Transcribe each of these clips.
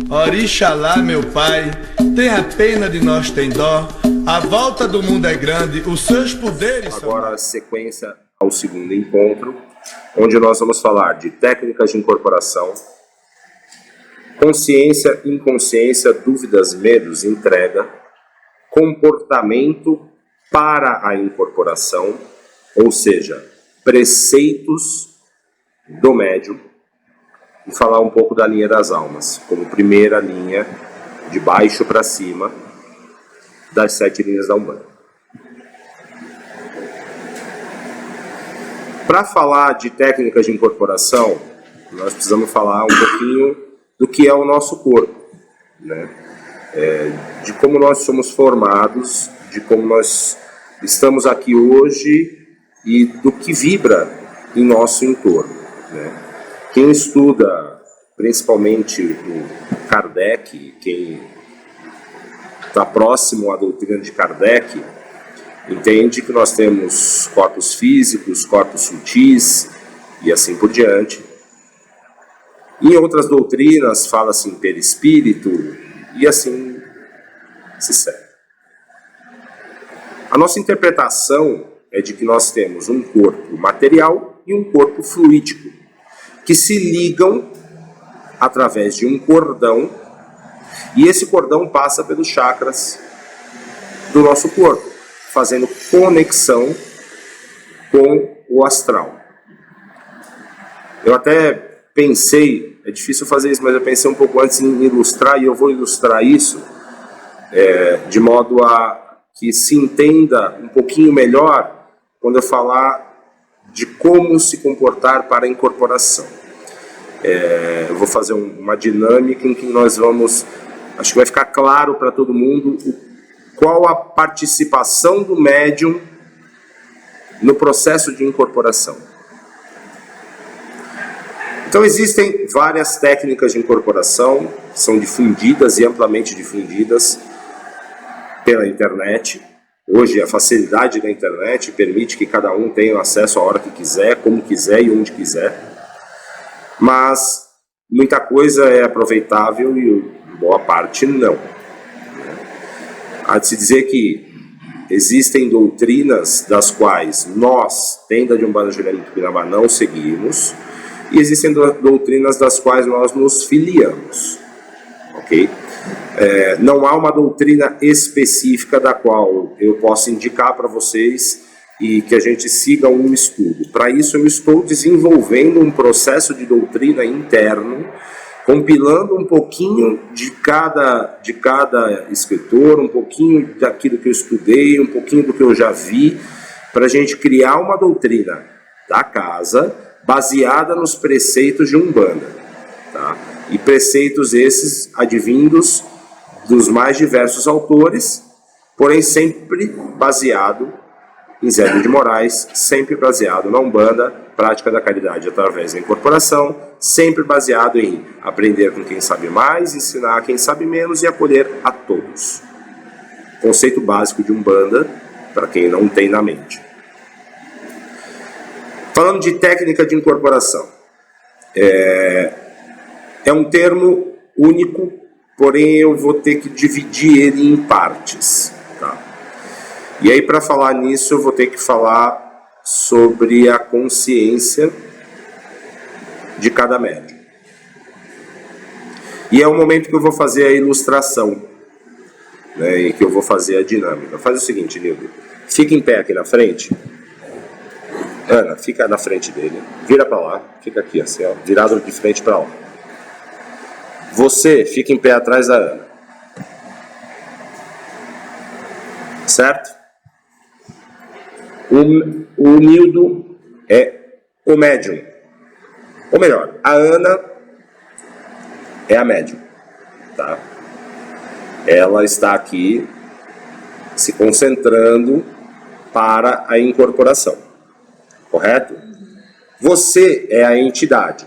Orixalá, meu pai, tenha pena de nós, tem dó. A volta do mundo é grande, os seus poderes são... Agora, sequência ao segundo encontro, onde nós vamos falar de técnicas de incorporação, consciência, inconsciência, dúvidas, medos, entrega, comportamento para a incorporação, ou seja, preceitos do médium, e falar um pouco da linha das almas, como primeira linha, de baixo para cima, das 7 linhas da Umbanda. Para falar de técnicas de incorporação, nós precisamos falar um pouquinho do que é o nosso corpo, né? De como nós somos formados, de como nós estamos aqui hoje e do que vibra em nosso entorno, né? Quem estuda, principalmente o Kardec, quem está próximo à doutrina de Kardec, entende que nós temos corpos físicos, corpos sutis e assim por diante. Em outras doutrinas fala-se em perispírito e assim se segue. A nossa interpretação é de que nós temos um corpo material e um corpo fluídico, que se ligam através de um cordão, e esse cordão passa pelos chakras do nosso corpo, fazendo conexão com o astral. Eu até pensei, é difícil fazer isso, mas eu pensei um pouco antes em ilustrar, e eu vou ilustrar isso de modo a que se entenda um pouquinho melhor quando eu falar de como se comportar para a incorporação. Eu vou fazer uma dinâmica em que nós vamos, acho que vai ficar claro para todo mundo qual a participação do médium no processo de incorporação. Então existem várias técnicas de incorporação, são difundidas e amplamente difundidas pela internet. Hoje a facilidade da internet permite que cada um tenha acesso a hora que quiser, como quiser e onde quiser. Mas muita coisa é aproveitável e boa parte não. Há de se dizer que existem doutrinas das quais nós, tenda de Umbanda Juliana Tupinambá, não seguimos, e existem doutrinas das quais nós nos filiamos. Ok? Não há uma doutrina específica da qual eu possa indicar para vocês e que a gente siga um estudo. Para isso eu estou desenvolvendo um processo de doutrina interno, compilando um pouquinho de cada escritor, um pouquinho daquilo que eu estudei, um pouquinho do que eu já vi, para a gente criar uma doutrina da casa baseada nos preceitos de Umbanda, tá? E preceitos esses advindos dos mais diversos autores, porém sempre baseado em Zélio de Moraes, sempre baseado na Umbanda, prática da caridade através da incorporação, sempre baseado em aprender com quem sabe mais, ensinar a quem sabe menos e acolher a todos. Conceito básico de Umbanda, para quem não tem na mente. Falando de técnica de incorporação, é um termo único, porém eu vou ter que dividir ele em partes. Tá? E aí, para falar nisso, eu vou ter que falar sobre a consciência de cada médium. E é o momento que eu vou fazer a ilustração, né, e que eu vou fazer a dinâmica. Faz o seguinte, Nildo. Fica em pé aqui na frente. Ana, fica na frente dele. Vira para lá. Fica aqui, assim, ó, virado de frente para lá. Você fica em pé atrás da Ana. Certo? O Nildo é o médium. Ou melhor, a Ana é a médium. Tá? Ela está aqui se concentrando para a incorporação. Correto? Você é a entidade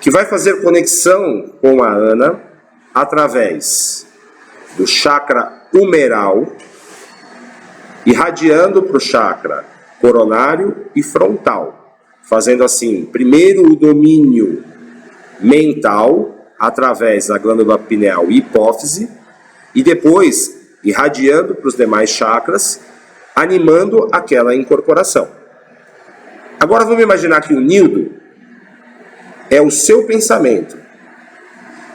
que vai fazer conexão com a Ana através do chakra humeral, irradiando para o chakra coronário e frontal, fazendo assim, primeiro o domínio mental, através da glândula pineal e hipófise, e depois irradiando para os demais chakras, animando aquela incorporação. Agora vamos imaginar que o nildo é o seu pensamento.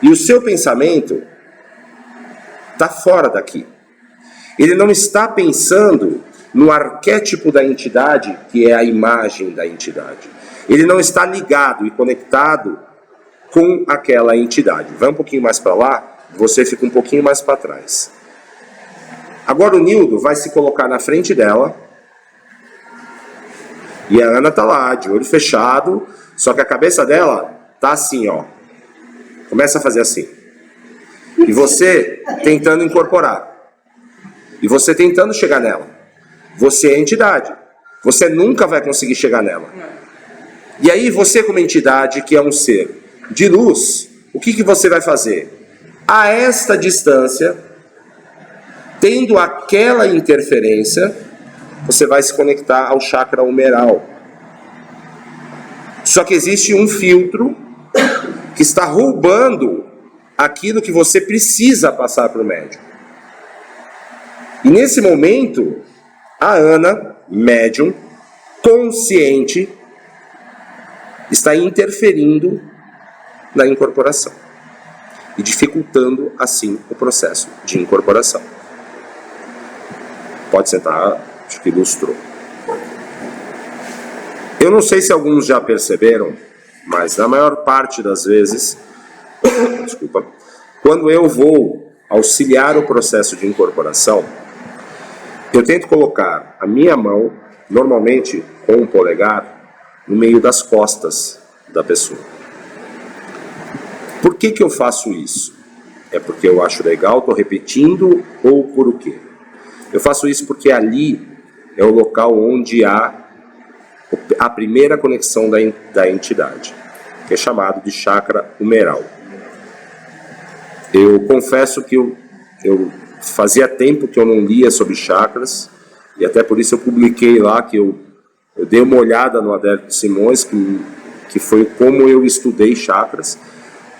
E o seu pensamento está fora daqui. Ele não está pensando no arquétipo da entidade, que é a imagem da entidade. Ele não está ligado e conectado com aquela entidade. Vai um pouquinho mais para lá, você fica um pouquinho mais para trás. Agora o nildo vai se colocar na frente dela, e a Ana está lá, de olho fechado, só que a cabeça dela está assim, ó. Começa a fazer assim. E você tentando incorporar. E você tentando chegar nela. Você é a entidade. Você nunca vai conseguir chegar nela. E aí você, como entidade, que é um ser de luz, o que você vai fazer? A esta distância, tendo aquela interferência, você vai se conectar ao chakra humeral. Só que existe um filtro que está roubando aquilo que você precisa passar para o médium. E nesse momento, a Ana, médium, consciente, está interferindo na incorporação e dificultando assim o processo de incorporação. Pode sentar, acho que ilustrou. Eu não sei se alguns já perceberam, mas na maior parte das vezes, desculpa, quando eu vou auxiliar o processo de incorporação, eu tento colocar a minha mão, normalmente com o polegar, no meio das costas da pessoa. Por que eu faço isso? É porque eu acho legal, estou repetindo, ou por o quê? Eu faço isso porque ali é o local onde há a primeira conexão da entidade, que é chamado de chakra humeral. Eu confesso que eu fazia tempo que eu não lia sobre chakras, e até por isso eu publiquei lá que eu dei uma olhada no Adélio Simões, que foi como eu estudei chakras.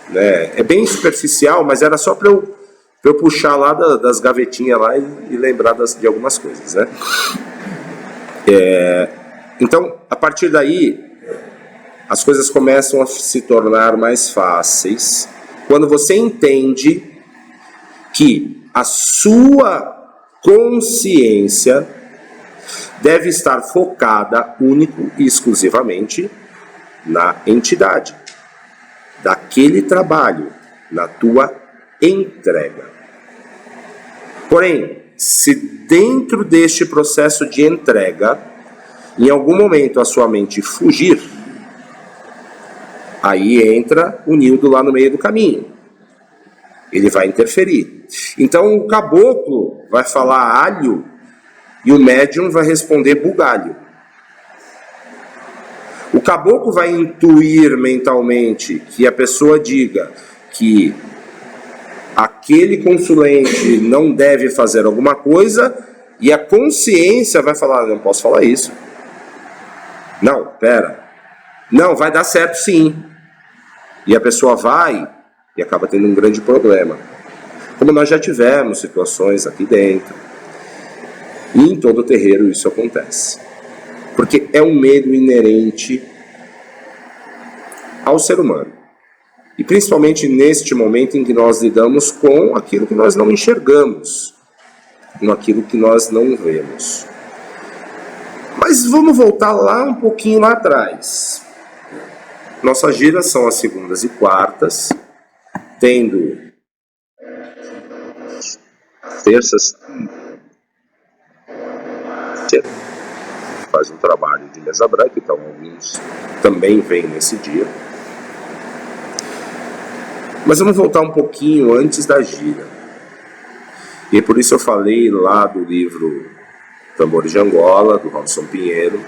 Né? É bem superficial, mas era só para eu puxar lá das gavetinhas lá e lembrar de algumas coisas. Né? Então, a partir daí, as coisas começam a se tornar mais fáceis quando você entende que a sua consciência deve estar focada único e exclusivamente na entidade, daquele trabalho, na tua entrega. Porém, se dentro deste processo de entrega, em algum momento a sua mente fugir, aí entra o nildo lá no meio do caminho. Ele vai interferir. Então o caboclo vai falar alho e o médium vai responder bugalho. O caboclo vai intuir mentalmente que a pessoa diga que aquele consulente não deve fazer alguma coisa, e a consciência vai falar, não posso falar isso. Não, pera. Não, vai dar certo sim. E a pessoa vai e acaba tendo um grande problema. Como nós já tivemos situações aqui dentro. E em todo terreiro isso acontece. Porque é um medo inerente ao ser humano. E principalmente neste momento em que nós lidamos com aquilo que nós não enxergamos, com aquilo que nós não vemos. Mas vamos voltar lá um pouquinho lá atrás. Nossas giras são as segundas e quartas, tendo terças, faz um trabalho de mesa branca, então alguns também vêm nesse dia. Mas vamos voltar um pouquinho antes da gira. E por isso eu falei lá do livro Tambores de Angola, do Robson Pinheiro,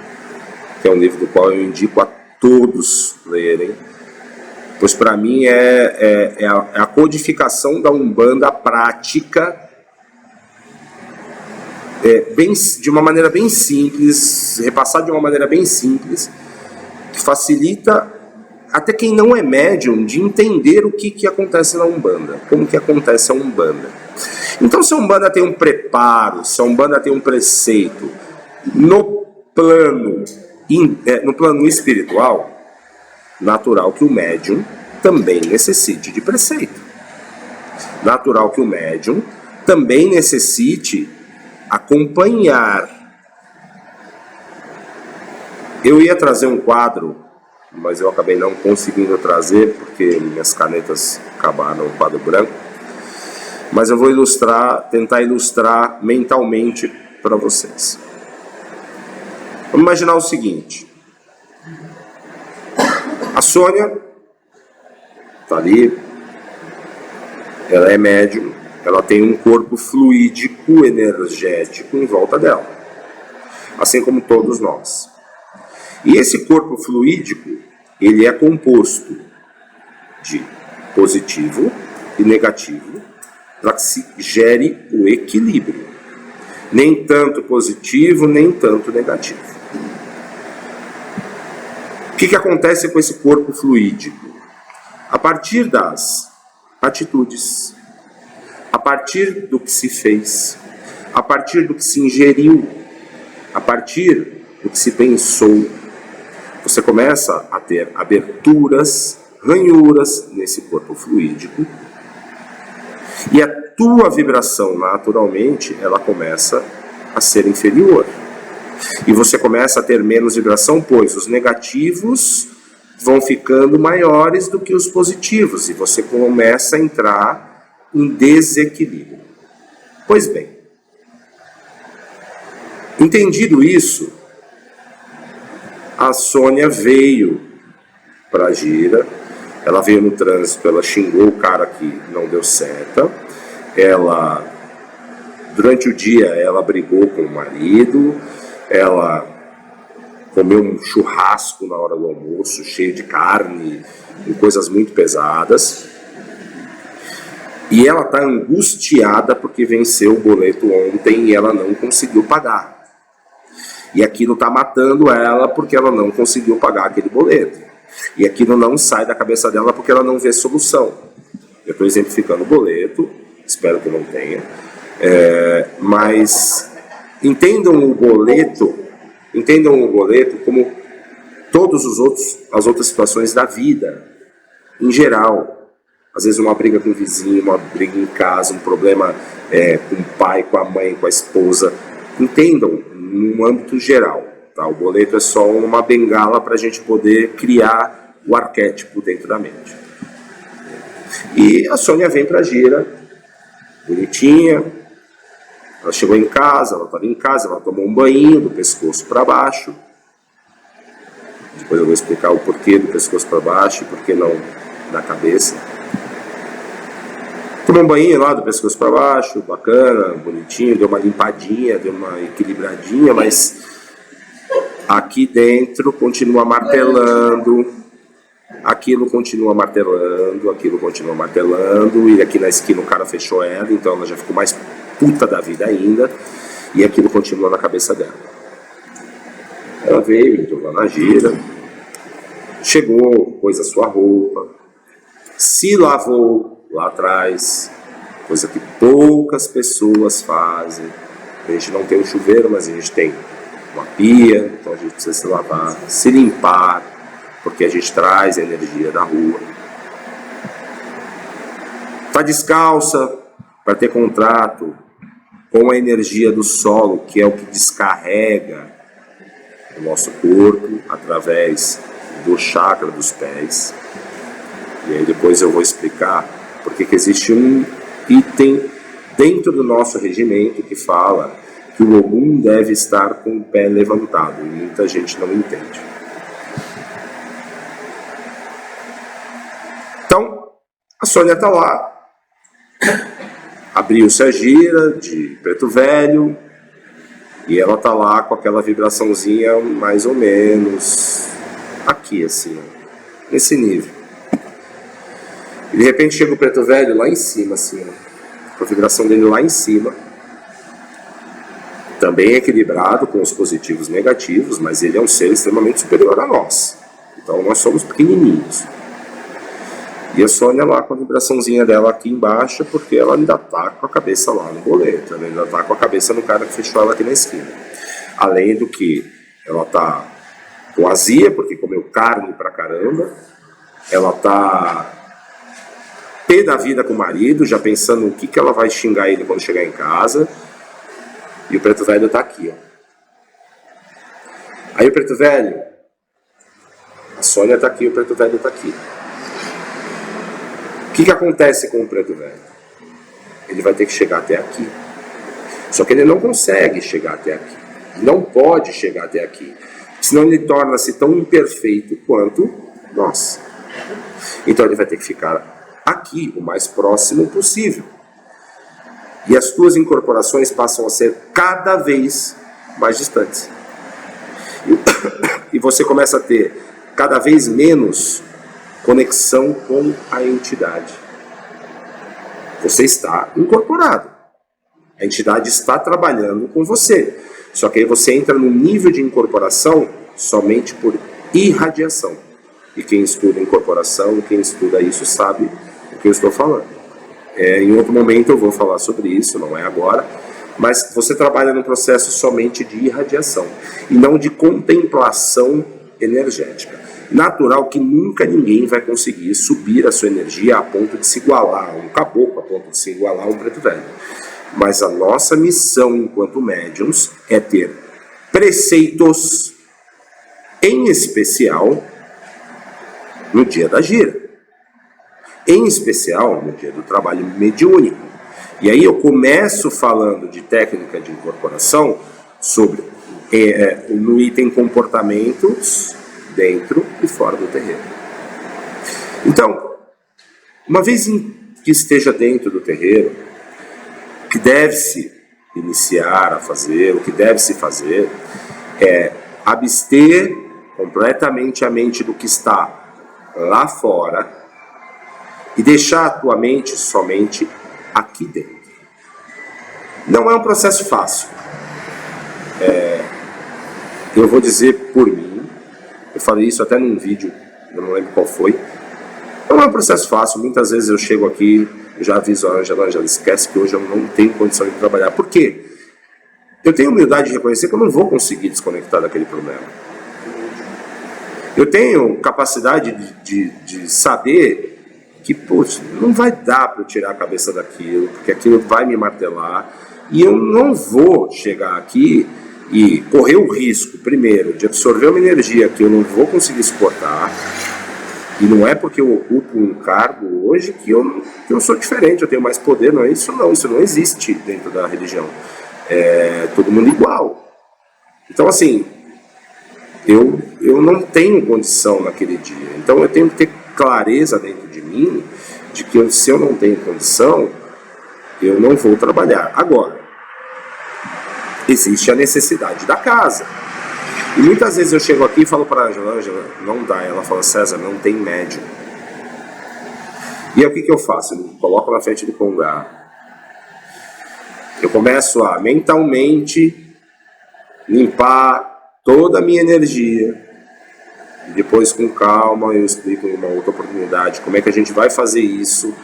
que é um livro do qual eu indico a todos lerem, pois para mim é a codificação da Umbanda prática, de uma maneira bem simples, repassada de uma maneira bem simples, que facilita até quem não é médium, de entender o que acontece na Umbanda, como que acontece a Umbanda. Então, se a Umbanda tem um preparo, se a Umbanda tem um preceito, no plano espiritual, natural que o médium também necessite de preceito. Natural que o médium também necessite acompanhar. Eu ia trazer um quadro, mas eu acabei não conseguindo trazer, porque minhas canetas acabaram, o quadro branco. Mas eu vou tentar ilustrar mentalmente para vocês. Vamos imaginar o seguinte. A Sônia está ali, ela é médium, ela tem um corpo fluídico, energético em volta dela, assim como todos nós. E esse corpo fluídico, ele é composto de positivo e negativo, para que se gere o equilíbrio. Nem tanto positivo, nem tanto negativo. O que acontece com esse corpo fluídico? A partir das atitudes, a partir do que se fez, a partir do que se ingeriu, a partir do que se pensou, você começa a ter aberturas, ranhuras nesse corpo fluídico, e a tua vibração, naturalmente, ela começa a ser inferior. E você começa a ter menos vibração, pois os negativos vão ficando maiores do que os positivos, e você começa a entrar em desequilíbrio. Pois bem, entendido isso, a Sônia veio para a gira, ela veio no trânsito, ela xingou o cara que não deu seta, ela, durante o dia, ela brigou com o marido, ela comeu um churrasco na hora do almoço, cheio de carne, e coisas muito pesadas, e ela está angustiada porque venceu o boleto ontem e ela não conseguiu pagar. E aquilo está matando ela porque ela não conseguiu pagar aquele boleto. E aquilo não sai da cabeça dela porque ela não vê solução. Eu estou exemplificando o boleto, espero que não tenha. Mas entendam o boleto como todas as outras situações da vida, em geral. Às vezes uma briga com o vizinho, uma briga em casa, um problema com o pai, com a mãe, com a esposa. Entendam, no âmbito geral. Tá? O boleto é só uma bengala para a gente poder criar o arquétipo dentro da mente. E a Sônia vem para a gira, bonitinha. Ela chegou em casa, ela estava em casa, ela tomou um banho do pescoço para baixo. Depois eu vou explicar o porquê do pescoço para baixo e porquê não da cabeça. Tomou um banho lá do pescoço para baixo, bacana, bonitinho, deu uma limpadinha, deu uma equilibradinha, mas aqui dentro continua martelando, aquilo continua martelando, e aqui na esquina o cara fechou ela, então ela já ficou mais puta da vida ainda, e aquilo continua na cabeça dela. Ela veio, entrou lá na gira, chegou, pôs a sua roupa, se lavou lá atrás, coisa que poucas pessoas fazem. A gente não tem um chuveiro, mas a gente tem uma pia, então a gente precisa se lavar, se limpar, porque a gente traz a energia da rua. Está descalça para ter contato com a energia do solo, que é o que descarrega o nosso corpo através do chakra dos pés. E aí depois eu vou explicar porque que existe um item dentro do nosso regimento que fala que o Ogum deve estar com o pé levantado, e muita gente não entende. Então, a Sônia está lá, abriu-se a gira de Preto Velho, e ela está lá com aquela vibraçãozinha mais ou menos aqui, assim, ó, nesse nível. E de repente chega o Preto Velho lá em cima, assim, ó, com a vibração dele lá em cima, também equilibrado com os positivos e negativos, mas ele é um ser extremamente superior a nós. Então nós somos pequenininhos. E a Sônia lá com a vibraçãozinha dela aqui embaixo, porque ela ainda tá com a cabeça lá no boleto, ela ainda tá com a cabeça no cara que fechou ela aqui na esquina. Além do que ela tá com azia, porque comeu carne pra caramba, ela tá pé da vida com o marido, já pensando o que ela vai xingar ele quando chegar em casa, e o preto velho tá aqui, ó. Aí o preto velho, a Sônia tá aqui, o preto velho tá aqui. O que acontece com o preto velho? Ele vai ter que chegar até aqui. Só que ele não consegue chegar até aqui. Não pode chegar até aqui. Senão ele torna-se tão imperfeito quanto nós. Então ele vai ter que ficar aqui, o mais próximo possível. E as tuas incorporações passam a ser cada vez mais distantes. E você começa a ter cada vez menos conexão com a entidade. Você está incorporado. A entidade está trabalhando com você. Só que aí você entra no nível de incorporação somente por irradiação. E quem estuda incorporação, quem estuda isso sabe o que eu estou falando. Em outro momento eu vou falar sobre isso, não é agora. Mas você trabalha num processo somente de irradiação e não de contemplação energética. Natural que nunca ninguém vai conseguir subir a sua energia a ponto de se igualar a um caboclo, a ponto de se igualar a um preto velho. Mas a nossa missão enquanto médiums é ter preceitos, em especial no dia da gira, em especial no dia do trabalho mediúnico. E aí eu começo falando de técnica de incorporação sobre no item comportamentos dentro e fora do terreiro. Então, uma vez que esteja dentro do terreiro, o que deve-se iniciar a fazer, o que deve-se fazer é abster completamente a mente do que está lá fora e deixar a tua mente somente aqui dentro. Não é um processo fácil. Eu vou dizer por mim, eu falei isso até num vídeo, eu não lembro qual foi. Não é um processo fácil, muitas vezes eu chego aqui, eu já aviso a Ângela, esquece que hoje eu não tenho condição de trabalhar. Por quê? Eu tenho humildade de reconhecer que eu não vou conseguir desconectar daquele problema. Eu tenho capacidade de saber que, poxa, não vai dar para eu tirar a cabeça daquilo, porque aquilo vai me martelar, e eu não vou chegar aqui e correr o risco, primeiro, de absorver uma energia que eu não vou conseguir suportar. E não é porque eu ocupo um cargo hoje que eu sou diferente, eu tenho mais poder, não é isso não, isso não existe dentro da religião. É todo mundo igual. Então assim, eu não tenho condição naquele dia, então eu tenho que ter clareza dentro de mim, de que se eu não tenho condição, eu não vou trabalhar. Agora, existe a necessidade da casa. E muitas vezes eu chego aqui e falo para a Ângela, não dá. Ela fala, César, não tem médium. E aí o que eu faço? Eu coloco na frente do Congá. Eu começo a mentalmente limpar toda a minha energia. E depois, com calma, eu explico em uma outra oportunidade como é que a gente vai fazer isso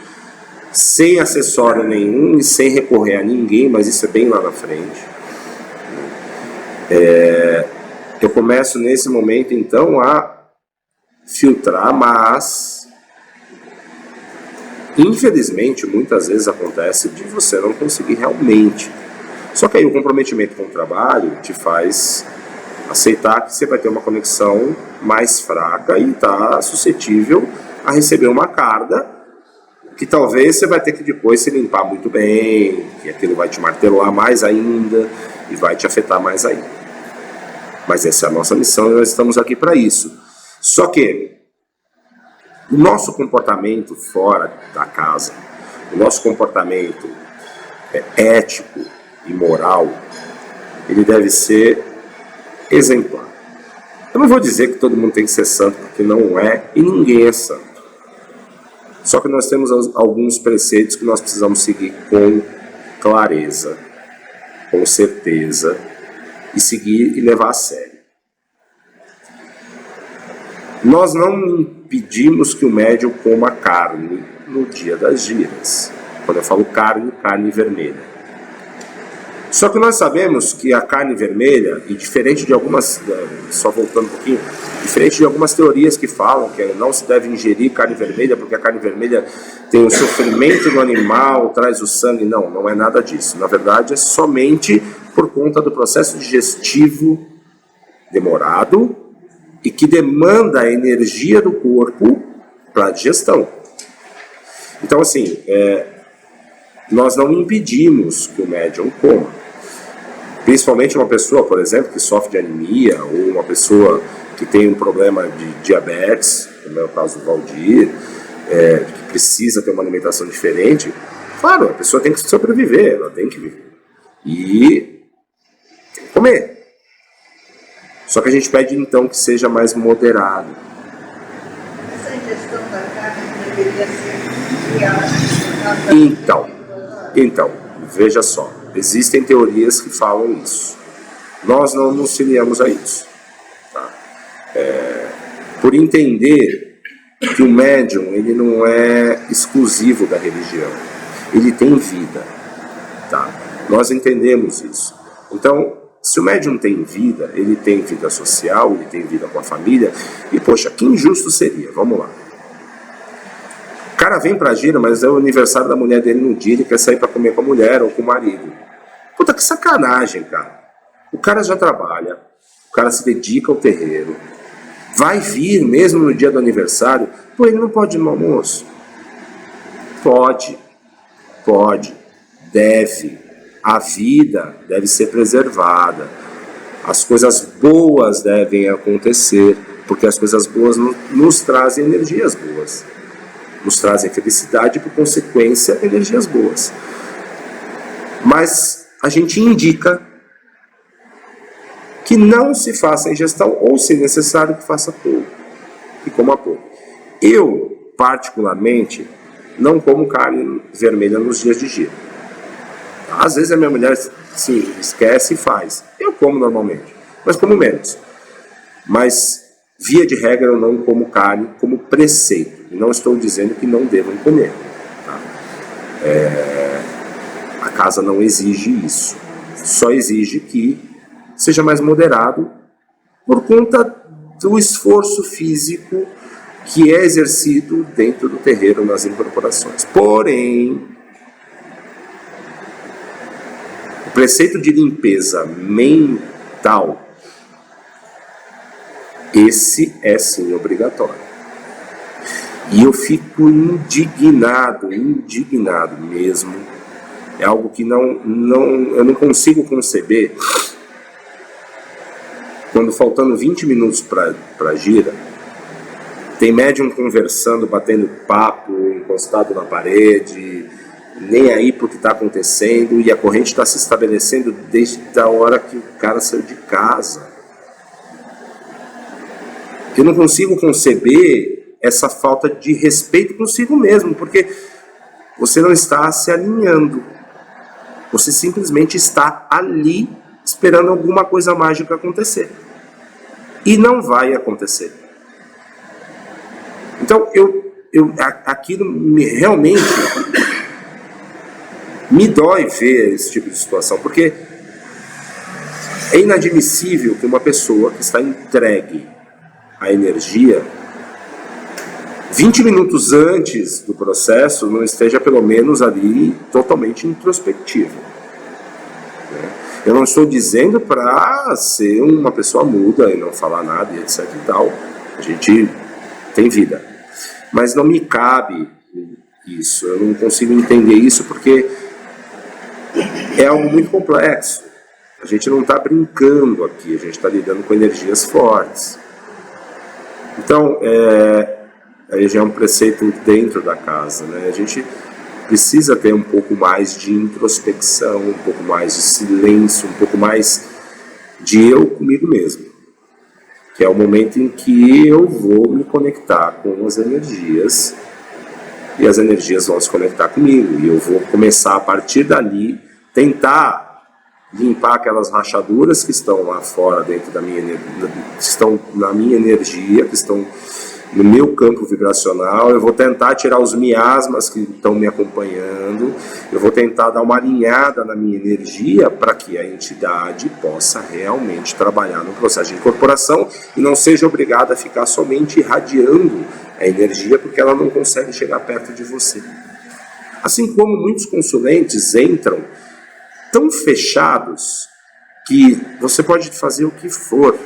sem acessório nenhum e sem recorrer a ninguém, mas isso é bem lá na frente. Eu começo nesse momento então a filtrar, mas infelizmente muitas vezes acontece de você não conseguir realmente. Só que aí o comprometimento com o trabalho te faz aceitar que você vai ter uma conexão mais fraca e está suscetível a receber uma carga que talvez você vai ter que depois se limpar muito bem, que aquilo vai te martelar mais ainda e vai te afetar mais ainda. Mas essa é a nossa missão e nós estamos aqui para isso. Só que o nosso comportamento fora da casa, o nosso comportamento ético e moral, ele deve ser exemplar. Eu não vou dizer que todo mundo tem que ser santo, porque não é, e ninguém é santo. Só que nós temos alguns preceitos que nós precisamos seguir com clareza, com certeza, e seguir e levar a sério. Nós não impedimos que o médium coma carne no dia das giras. Quando eu falo carne, carne vermelha. Só que nós sabemos que a carne vermelha, e diferente de algumas, só voltando um pouquinho, diferente de algumas teorias que falam que não se deve ingerir carne vermelha porque a carne vermelha tem o sofrimento do animal, traz o sangue. Não, não é nada disso. Na verdade, é somente por conta do processo digestivo demorado e que demanda a energia do corpo para a digestão. Então, assim, nós não impedimos que o médium coma. Principalmente uma pessoa, por exemplo, que sofre de anemia, ou uma pessoa que tem um problema de diabetes, como é o caso do Valdir, que precisa ter uma alimentação diferente. Claro, a pessoa tem que sobreviver, ela tem que viver. E tem que comer. Só que a gente pede então que seja mais moderado. Essa ingestão da carne deveria ser Então, veja só. Existem teorias que falam isso. Nós não nos filiamos a isso. Tá? Por entender que o médium ele não é exclusivo da religião. Ele tem vida. Tá? Nós entendemos isso. Então, se o médium tem vida, ele tem vida social, ele tem vida com a família. E, poxa, que injusto seria? Vamos lá. O cara vem pra gira, mas é o aniversário da mulher dele no dia, ele quer sair pra comer com a mulher ou com o marido. Puta, que sacanagem, cara. O cara já trabalha, o cara se dedica ao terreiro, vai vir mesmo no dia do aniversário. Pô, ele não pode ir no almoço? Pode, deve. A vida deve ser preservada. As coisas boas devem acontecer, porque as coisas boas nos trazem energias boas. Nos trazem felicidade e, por consequência, energias boas. Mas a gente indica que não se faça ingestão, ou, se necessário, que faça pouco. E coma pouco. Eu, particularmente, não como carne vermelha nos dias de gira. Às vezes a minha mulher se esquece e faz. Eu como normalmente, mas como menos. Mas, via de regra, eu não como carne como preceito. E não estou dizendo que não devam comer. Tá? A casa não exige isso. Só exige que seja mais moderado por conta do esforço físico que é exercido dentro do terreiro nas incorporações. Porém, o preceito de limpeza mental, esse é sim obrigatório. E eu fico indignado mesmo. É algo que eu não consigo conceber. Quando faltando 20 minutos para a gira, tem médium conversando, batendo papo, encostado na parede, nem aí pro que está acontecendo, e a corrente está se estabelecendo desde a hora que o cara saiu de casa. Eu não consigo conceber essa falta de respeito consigo mesmo, porque você não está se alinhando. Você simplesmente está ali esperando alguma coisa mágica acontecer. E não vai acontecer. Então, aquilo realmente me dói ver esse tipo de situação, porque é inadmissível que uma pessoa que está entregue à energia 20 minutos antes do processo não esteja pelo menos ali totalmente introspectiva. Eu não estou dizendo para ser uma pessoa muda e não falar nada e etc e tal. A gente tem vida. Mas não me cabe isso. Eu não consigo entender isso porque é algo muito complexo. A gente não está brincando aqui. A gente está lidando com energias fortes. Então, aí já é um preceito dentro da casa, né? A gente precisa ter um pouco mais de introspecção, um pouco mais de silêncio, um pouco mais de eu comigo mesmo, que é o momento em que eu vou me conectar com as energias e as energias vão se conectar comigo, e eu vou começar a partir dali tentar limpar aquelas rachaduras que estão lá fora, dentro da minha energia, que estão na minha energia, que estão no meu campo vibracional. Eu vou tentar tirar os miasmas que estão me acompanhando, eu vou tentar dar uma alinhada na minha energia para que a entidade possa realmente trabalhar no processo de incorporação e não seja obrigada a ficar somente irradiando a energia, porque ela não consegue chegar perto de você. Assim como muitos consulentes entram tão fechados que você pode fazer o que for,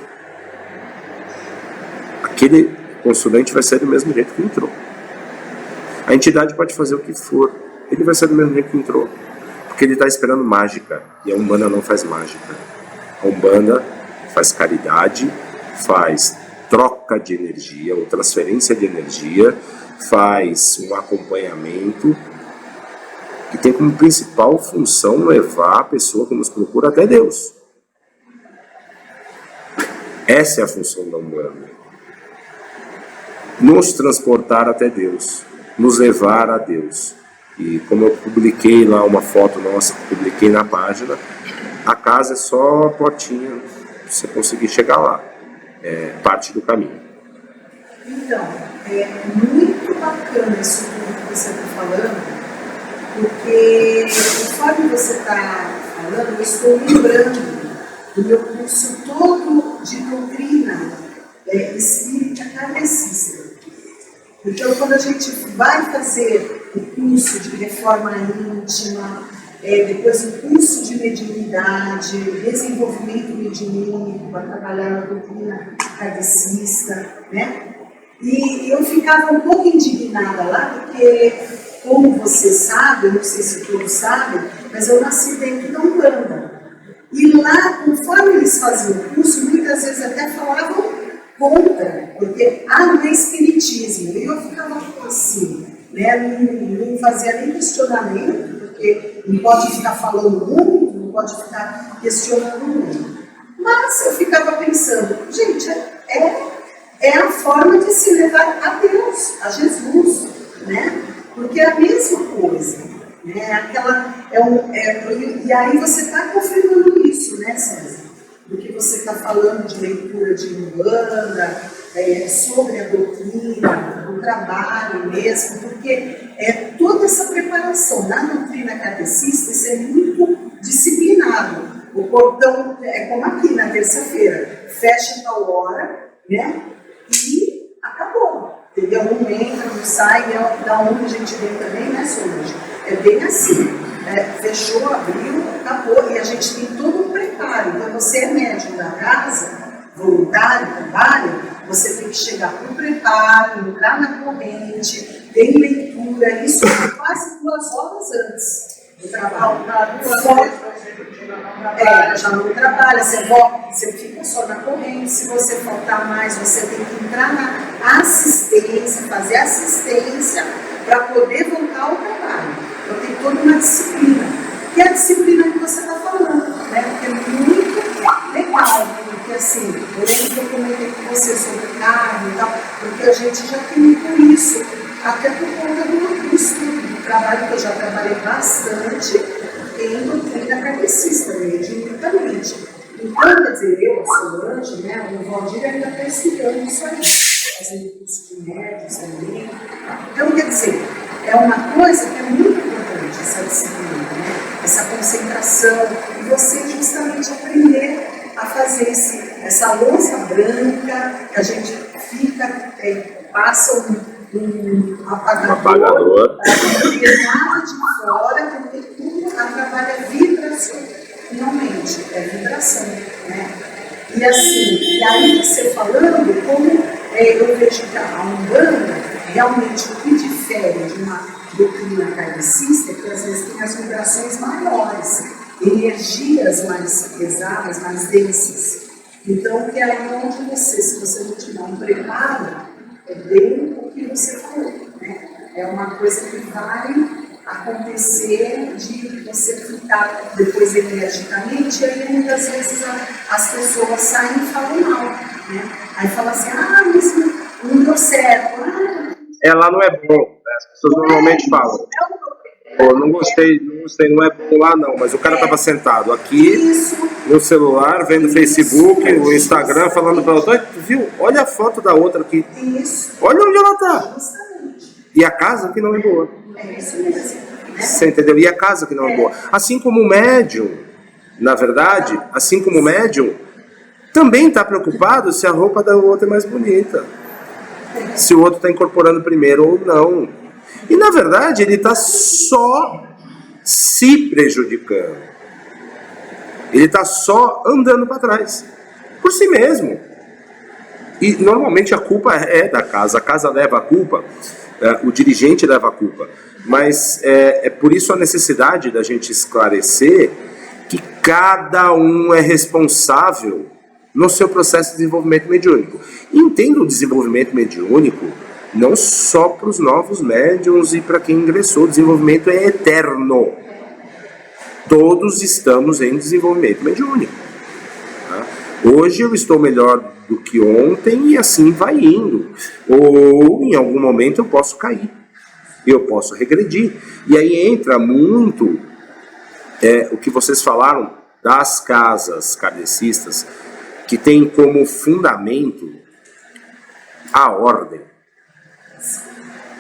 aquele consulente vai ser do mesmo jeito que entrou. A entidade pode fazer o que for, ele vai ser do mesmo jeito que entrou, porque ele está esperando mágica, e a Umbanda não faz mágica. A Umbanda faz caridade, faz troca de energia ou transferência de energia, faz um acompanhamento que tem como principal função levar a pessoa que nos procura até Deus. Essa é a função da Umbanda. Nos transportar até Deus, nos levar a Deus. E como eu publiquei lá uma foto nossa, publiquei na página, a casa é só a portinha, você conseguir chegar lá. É parte do caminho. Então, é muito bacana isso tudo que você está falando, porque conforme você está falando, eu estou lembrando do meu curso todo de doutrina espírita kardecista. Então, quando a gente vai fazer o curso de reforma íntima, depois o curso de mediunidade, desenvolvimento mediúnico para trabalhar na doutrina kardecista, né? E eu ficava um pouco indignada lá, porque, como você sabe, eu não sei se todos sabem, mas eu nasci dentro da Umbanda. E lá, conforme eles faziam o curso, muitas vezes até falavam contra, porque não é espiritismo. E eu ficava assim, né? Não fazia nem questionamento, porque não pode ficar falando muito, não pode ficar questionando muito. Mas eu ficava pensando, gente, é a forma de se levar a Deus, a Jesus, né? Porque é a mesma coisa, né? E aí você está confirmando isso, né, César? Do que você está falando de leitura de Umbanda, sobre a doutrina, o trabalho mesmo, porque toda essa preparação na doutrina kardecista, isso é muito disciplinado. O portão é como aqui na terça-feira, fecha tal hora, né? E acabou, entendeu? Não entra, não sai, da onde a gente vem também, né, Solange? É bem assim, fechou, abriu, acabou, e a gente tem todo um preparo. Então, você é médium da casa, voluntário, trabalho, você tem que chegar com preparo, entrar na corrente, tem leitura, isso é quase 2 horas antes do trabalho. Já não trabalha, você fica só na corrente. Se você faltar mais, você tem que entrar na assistência, fazer assistência para poder voltar ao trabalho. Então tem toda uma disciplina, que é a disciplina que você está falando, né? Porque é muito legal, porque assim, eu lembro que eu comentei com você sobre carne e tal, porque a gente já tem muito isso, até por conta do estudo, do trabalho que eu já trabalhei bastante em doutrina kardecista, mediunitamente. Então, quer dizer, eu, a Solange, né, o Valdir ainda está estudando isso aí, está fazendo curso de médios também. Então, quer dizer, é uma coisa que é muito importante, essa disciplina, né? Essa concentração, e você justamente aprender a fazer essa louça branca, que a gente fica, passa um apagador, nada de fora, porque tudo trabalha vibração. Finalmente, é vibração, né? E assim, e aí você falando, como eu vejo que a Umbanda, realmente o que difere de uma doutrina kardecista é que às vezes tem as vibrações maiores, energias mais pesadas, mais densas. Então, que é aí onde você, se você não tiver um preparo, é bem o que você falou, né? É uma coisa que vai acontecer de você ficar depois energicamente, e aí muitas vezes as pessoas saem e falam mal, né? Aí fala assim, mas não deu certo. Ela não é bom, né? As pessoas normalmente falam. Não gostei gostei, não é bom lá não, mas o cara estava sentado aqui Isso. no celular, vendo o Facebook, o Instagram, falando para outra, viu? Olha a foto da outra aqui, Isso. olha onde ela está. Justamente. E a casa que não é boa. É isso mesmo. Você entendeu? E a casa que não é boa. Assim como o médium, na verdade, assim como o médium, também está preocupado se a roupa da outra é mais bonita. Se o outro está incorporando primeiro ou não. E na verdade ele está só se prejudicando. Ele está só andando para trás. Por si mesmo. E normalmente a culpa é da casa. A casa leva a culpa. O dirigente leva a culpa. Mas é por isso a necessidade da gente esclarecer que cada um é responsável no seu processo de desenvolvimento mediúnico. Entenda o desenvolvimento mediúnico não só para os novos médiuns e para quem ingressou. O desenvolvimento é eterno. Todos estamos em desenvolvimento mediúnico. Tá? Hoje eu estou melhor do que ontem e assim vai indo. Ou em algum momento eu posso cair. Eu posso regredir. E aí entra muito o que vocês falaram das casas kardecistas, que tem como fundamento a ordem.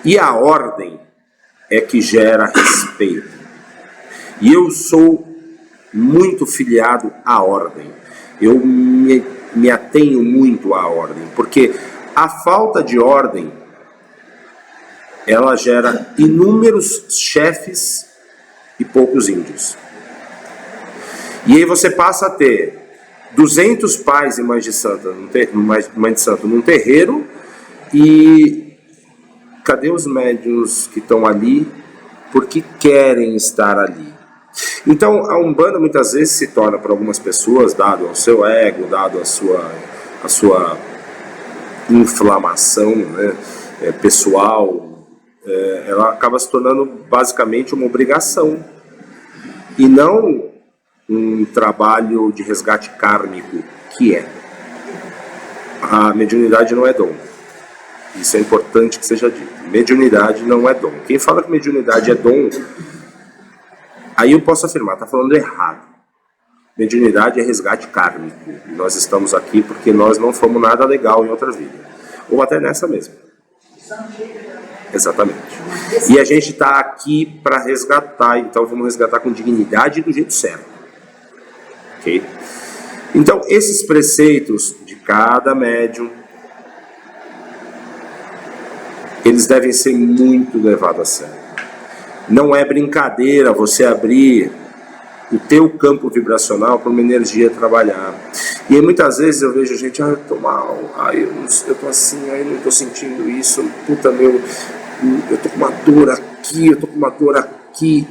E a ordem é que gera respeito. E eu sou muito filiado à ordem. Eu me atenho muito à ordem, porque a falta de ordem, ela gera inúmeros chefes e poucos índios. E aí você passa a ter 200 pais e mães de santo num terreiro, e cadê os médiuns que estão ali porque querem estar ali? Então a Umbanda muitas vezes se torna para algumas pessoas, dado ao seu ego, dado a sua inflamação, né, pessoal, ela acaba se tornando basicamente uma obrigação e não um trabalho de resgate kármico, que é. A mediunidade não é dom. Isso é importante que seja dito. Mediunidade não é dom. Quem fala que mediunidade é dom, aí eu posso afirmar, está falando errado. Mediunidade é resgate kármico. Nós estamos aqui porque nós não fomos nada legal em outra vida. Ou até nessa mesma. Exatamente. E a gente está aqui para resgatar, então vamos resgatar com dignidade e do jeito certo. Ok? Então, esses preceitos de cada médium, eles devem ser muito levados a sério. Não é brincadeira você abrir o teu campo vibracional para uma energia trabalhar. E aí, muitas vezes eu vejo gente, eu tô mal, eu tô assim, eu não tô sentindo isso, puta meu, eu tô com uma dor aqui, eu tô com uma dor aqui.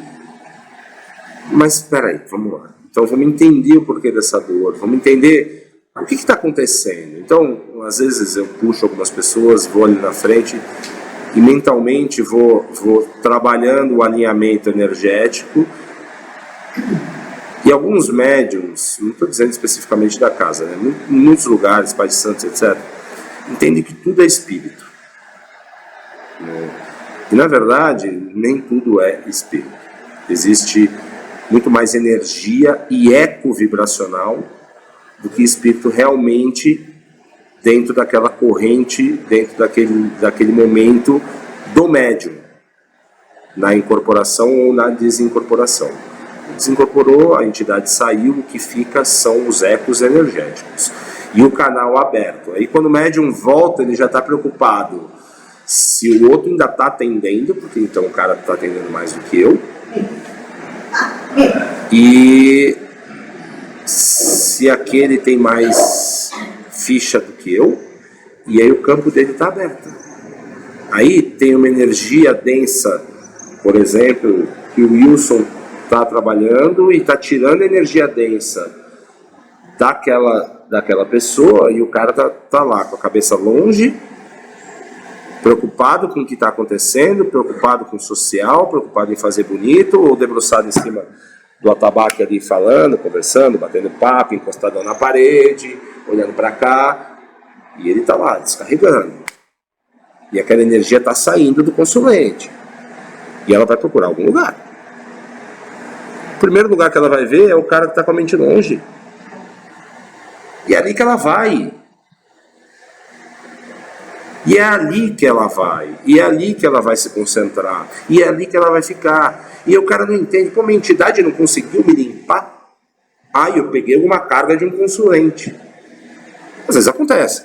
Mas espera aí, vamos lá. Então vamos entender o porquê dessa dor, vamos entender o que está acontecendo. Então, às vezes eu puxo algumas pessoas, vou ali na frente e mentalmente vou trabalhando o alinhamento energético. E alguns médiums, não estou dizendo especificamente da casa, né? Em muitos lugares, Pai de Santos, etc., entendem que tudo é espírito. E na verdade, nem tudo é espírito. Existe muito mais energia e eco vibracional do que espírito realmente dentro daquela corrente, dentro daquele momento do médium, na incorporação ou na desincorporação. Desincorporou, a entidade saiu, o que fica são os ecos energéticos e o canal aberto. Aí quando o médium volta, ele já está preocupado se o outro ainda está atendendo, porque então o cara está atendendo mais do que eu, e se aquele tem mais ficha do que eu, e aí o campo dele está aberto. Aí tem uma energia densa, por exemplo, que o Wilson está trabalhando e está tirando a energia densa daquela pessoa, e o cara tá lá com a cabeça longe, preocupado com o que está acontecendo, preocupado com o social, preocupado em fazer bonito, ou debruçado em cima do atabaque ali falando, conversando, batendo papo, encostadão na parede, olhando para cá, e ele está lá, descarregando. E aquela energia está saindo do consulente. E ela vai procurar algum lugar. primeiro lugar que ela vai ver é o cara que está com a mente longe. E é ali que ela vai. E é ali que ela vai. E é ali que ela vai se concentrar. E é ali que ela vai ficar. E o cara não entende. Pô, minha entidade não conseguiu me limpar. Eu peguei alguma carga de um consulente. Às vezes acontece.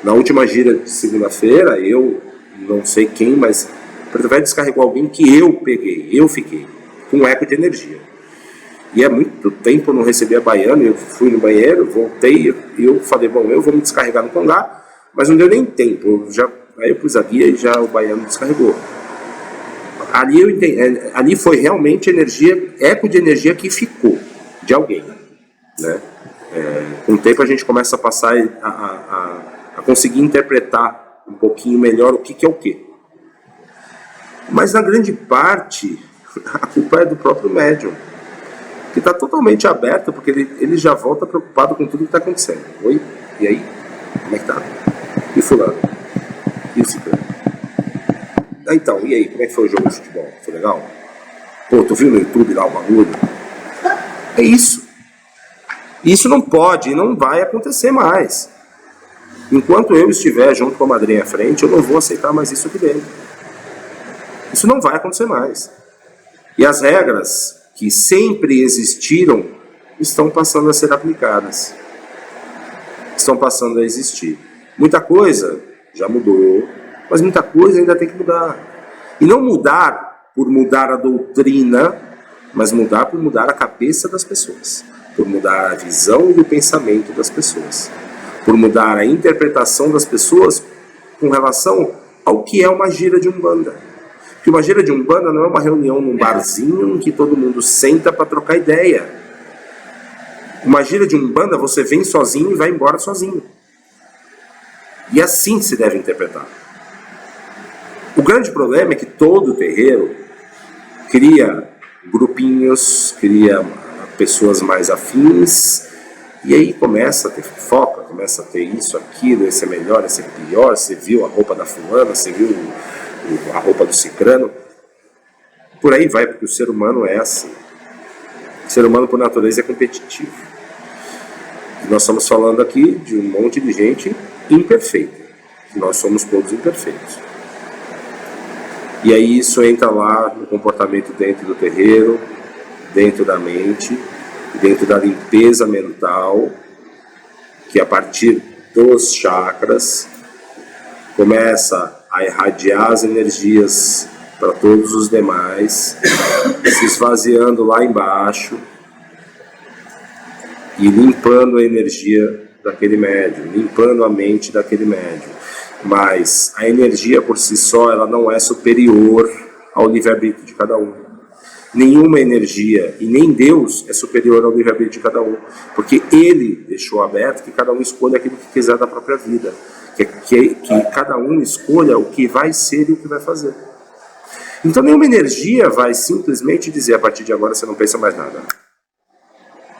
Na última gira de segunda-feira, eu não sei quem, mas o Preto Velho descarregou alguém que eu peguei. Eu fiquei com um eco de energia. E é muito tempo eu não recebia baiano. Eu fui no banheiro, voltei. E eu falei, bom, eu vou me descarregar no Congá. Mas não deu nem tempo, aí eu pus a guia e já o baiano descarregou. Ali, ali foi realmente energia, eco de energia que ficou de alguém. Né? Com o tempo a gente começa a passar a conseguir interpretar um pouquinho melhor o que é o que. Mas na grande parte, a culpa é do próprio médium, que está totalmente aberto, porque ele já volta preocupado com tudo que está acontecendo. Oi? E aí? Como é que tá? E fulano? E o ciclano? Então, e aí? Como é que foi o jogo de futebol? Foi legal? Pô, tu viu no YouTube lá o bagulho? É isso. Isso não pode e não vai acontecer mais. Enquanto eu estiver junto com a madrinha à frente, eu não vou aceitar mais isso aqui dentro. Isso não vai acontecer mais. E as regras que sempre existiram estão passando a ser aplicadas. Estão passando a existir. Muita coisa já mudou, mas muita coisa ainda tem que mudar. E não mudar por mudar a doutrina, mas mudar por mudar a cabeça das pessoas, por mudar a visão e o pensamento das pessoas, por mudar a interpretação das pessoas com relação ao que é uma gira de Umbanda. Porque uma gira de Umbanda não é uma reunião num barzinho em que todo mundo senta para trocar ideia. Uma gira de Umbanda você vem sozinho e vai embora sozinho. E assim se deve interpretar. O grande problema é que todo terreiro cria grupinhos, cria pessoas mais afins, e aí começa a ter fofoca, começa a ter isso, aquilo, esse é melhor, esse é pior, você viu a roupa da fulana, você viu a roupa do cicrano. Por aí vai, porque o ser humano é assim. O ser humano, por natureza, é competitivo. E nós estamos falando aqui de um monte de gente imperfeita. Nós somos todos imperfeitos. E aí isso entra lá no comportamento dentro do terreiro, dentro da mente, dentro da limpeza mental, que a partir dos chakras começa a irradiar as energias para todos os demais, se esvaziando lá embaixo e limpando a energia daquele médium, limpando a mente daquele médium. Mas a energia por si só, ela não é superior ao livre-arbítrio de cada um. Nenhuma energia, e nem Deus, é superior ao livre-arbítrio de cada um. Porque Ele deixou aberto que cada um escolha aquilo que quiser da própria vida. Que cada um escolha o que vai ser e o que vai fazer. Então nenhuma energia vai simplesmente dizer, a partir de agora você não pensa mais nada.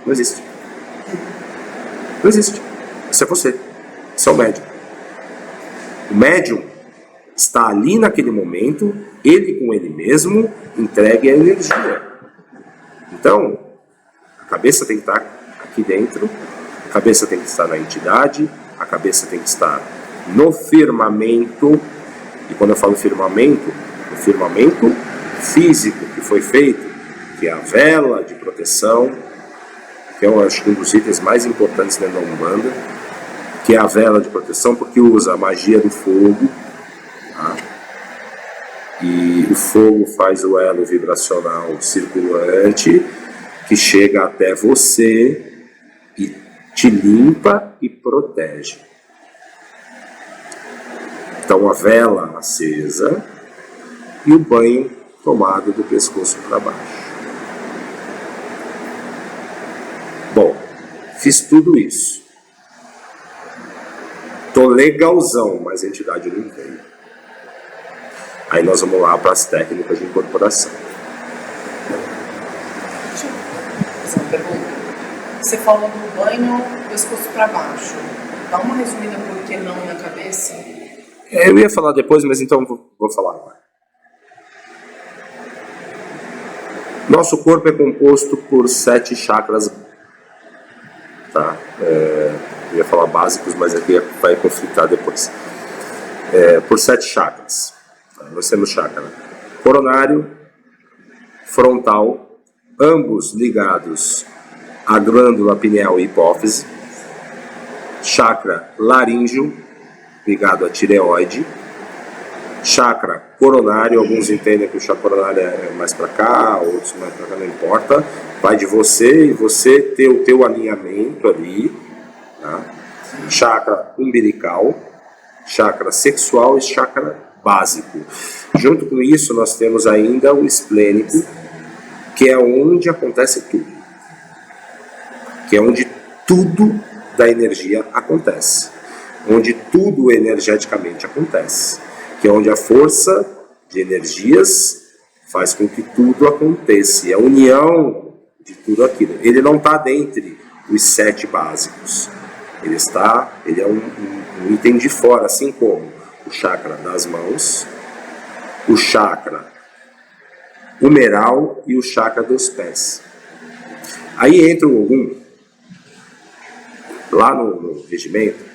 Não existe. Não existe. Isso é você. Isso é o médium. O médium está ali naquele momento, ele com ele mesmo, entregue a energia. Então, a cabeça tem que estar aqui dentro, a cabeça tem que estar na entidade, a cabeça tem que estar no firmamento. E quando eu falo firmamento, o firmamento físico que foi feito, que é a vela de proteção, que é, eu acho, um dos itens mais importantes dentro da Umbanda, que é a vela de proteção, porque usa a magia do fogo, tá? E o fogo faz o elo vibracional circulante, que chega até você e te limpa e protege. Então a vela acesa e o banho tomado do pescoço para baixo. Bom, fiz tudo isso. Tô legalzão, mas a entidade não veio. Aí nós vamos lá para as técnicas de incorporação. Deixa eu fazer uma pergunta. Você falou do banho, pescoço para baixo. Dá uma resumida por que não na cabeça? Eu ia falar depois, mas então vou falar agora. nosso corpo é composto por 7 chakras, tá? Eu ia falar básicos, mas aqui vai conflitar depois. Por 7 chakras. Tá? Nós temos chakra coronário, frontal, ambos ligados à glândula pineal e hipófise, chakra laríngeo, ligado à tireoide, chakra coronário, alguns entendem que o chakra coronário é mais para cá, outros mais para cá, não importa, vai de você e você ter o teu alinhamento ali, tá? Chakra umbilical, chakra sexual e chakra básico. Junto com isso nós temos ainda o esplênico, que é onde acontece tudo, que é onde tudo da energia acontece, onde tudo energeticamente acontece, que é onde a força de energias faz com que tudo aconteça, e a união de tudo aquilo. Ele não está dentre os 7 básicos, ele é um item de fora, assim como o chakra das mãos, o chakra humeral e o chakra dos pés. Aí entra o Ogum, lá no regimento.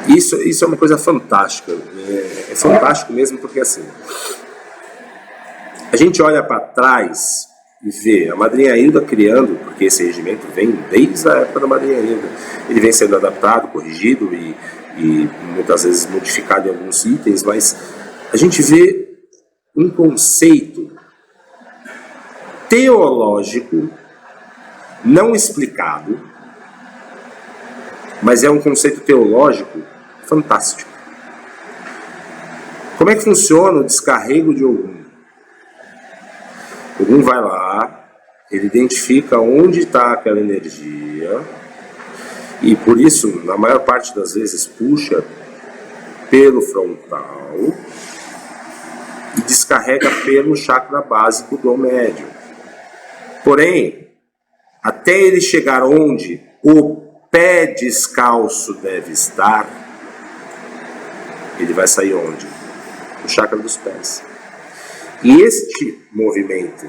Isso é uma coisa fantástica, é fantástico mesmo, porque assim, a gente olha para trás e vê a Madrinha Hilda criando, porque esse regimento vem desde a época da Madrinha Hilda, ele vem sendo adaptado, corrigido e muitas vezes modificado em alguns itens, mas a gente vê um conceito teológico não explicado, mas é um conceito teológico fantástico. Como é que funciona o descarrego de Ogum? Ogum vai lá, ele identifica onde está aquela energia e por isso, na maior parte das vezes, puxa pelo frontal e descarrega pelo chakra básico do médium. Porém, até ele chegar onde o pé descalço deve estar, ele vai sair onde? No chakra dos pés. E este movimento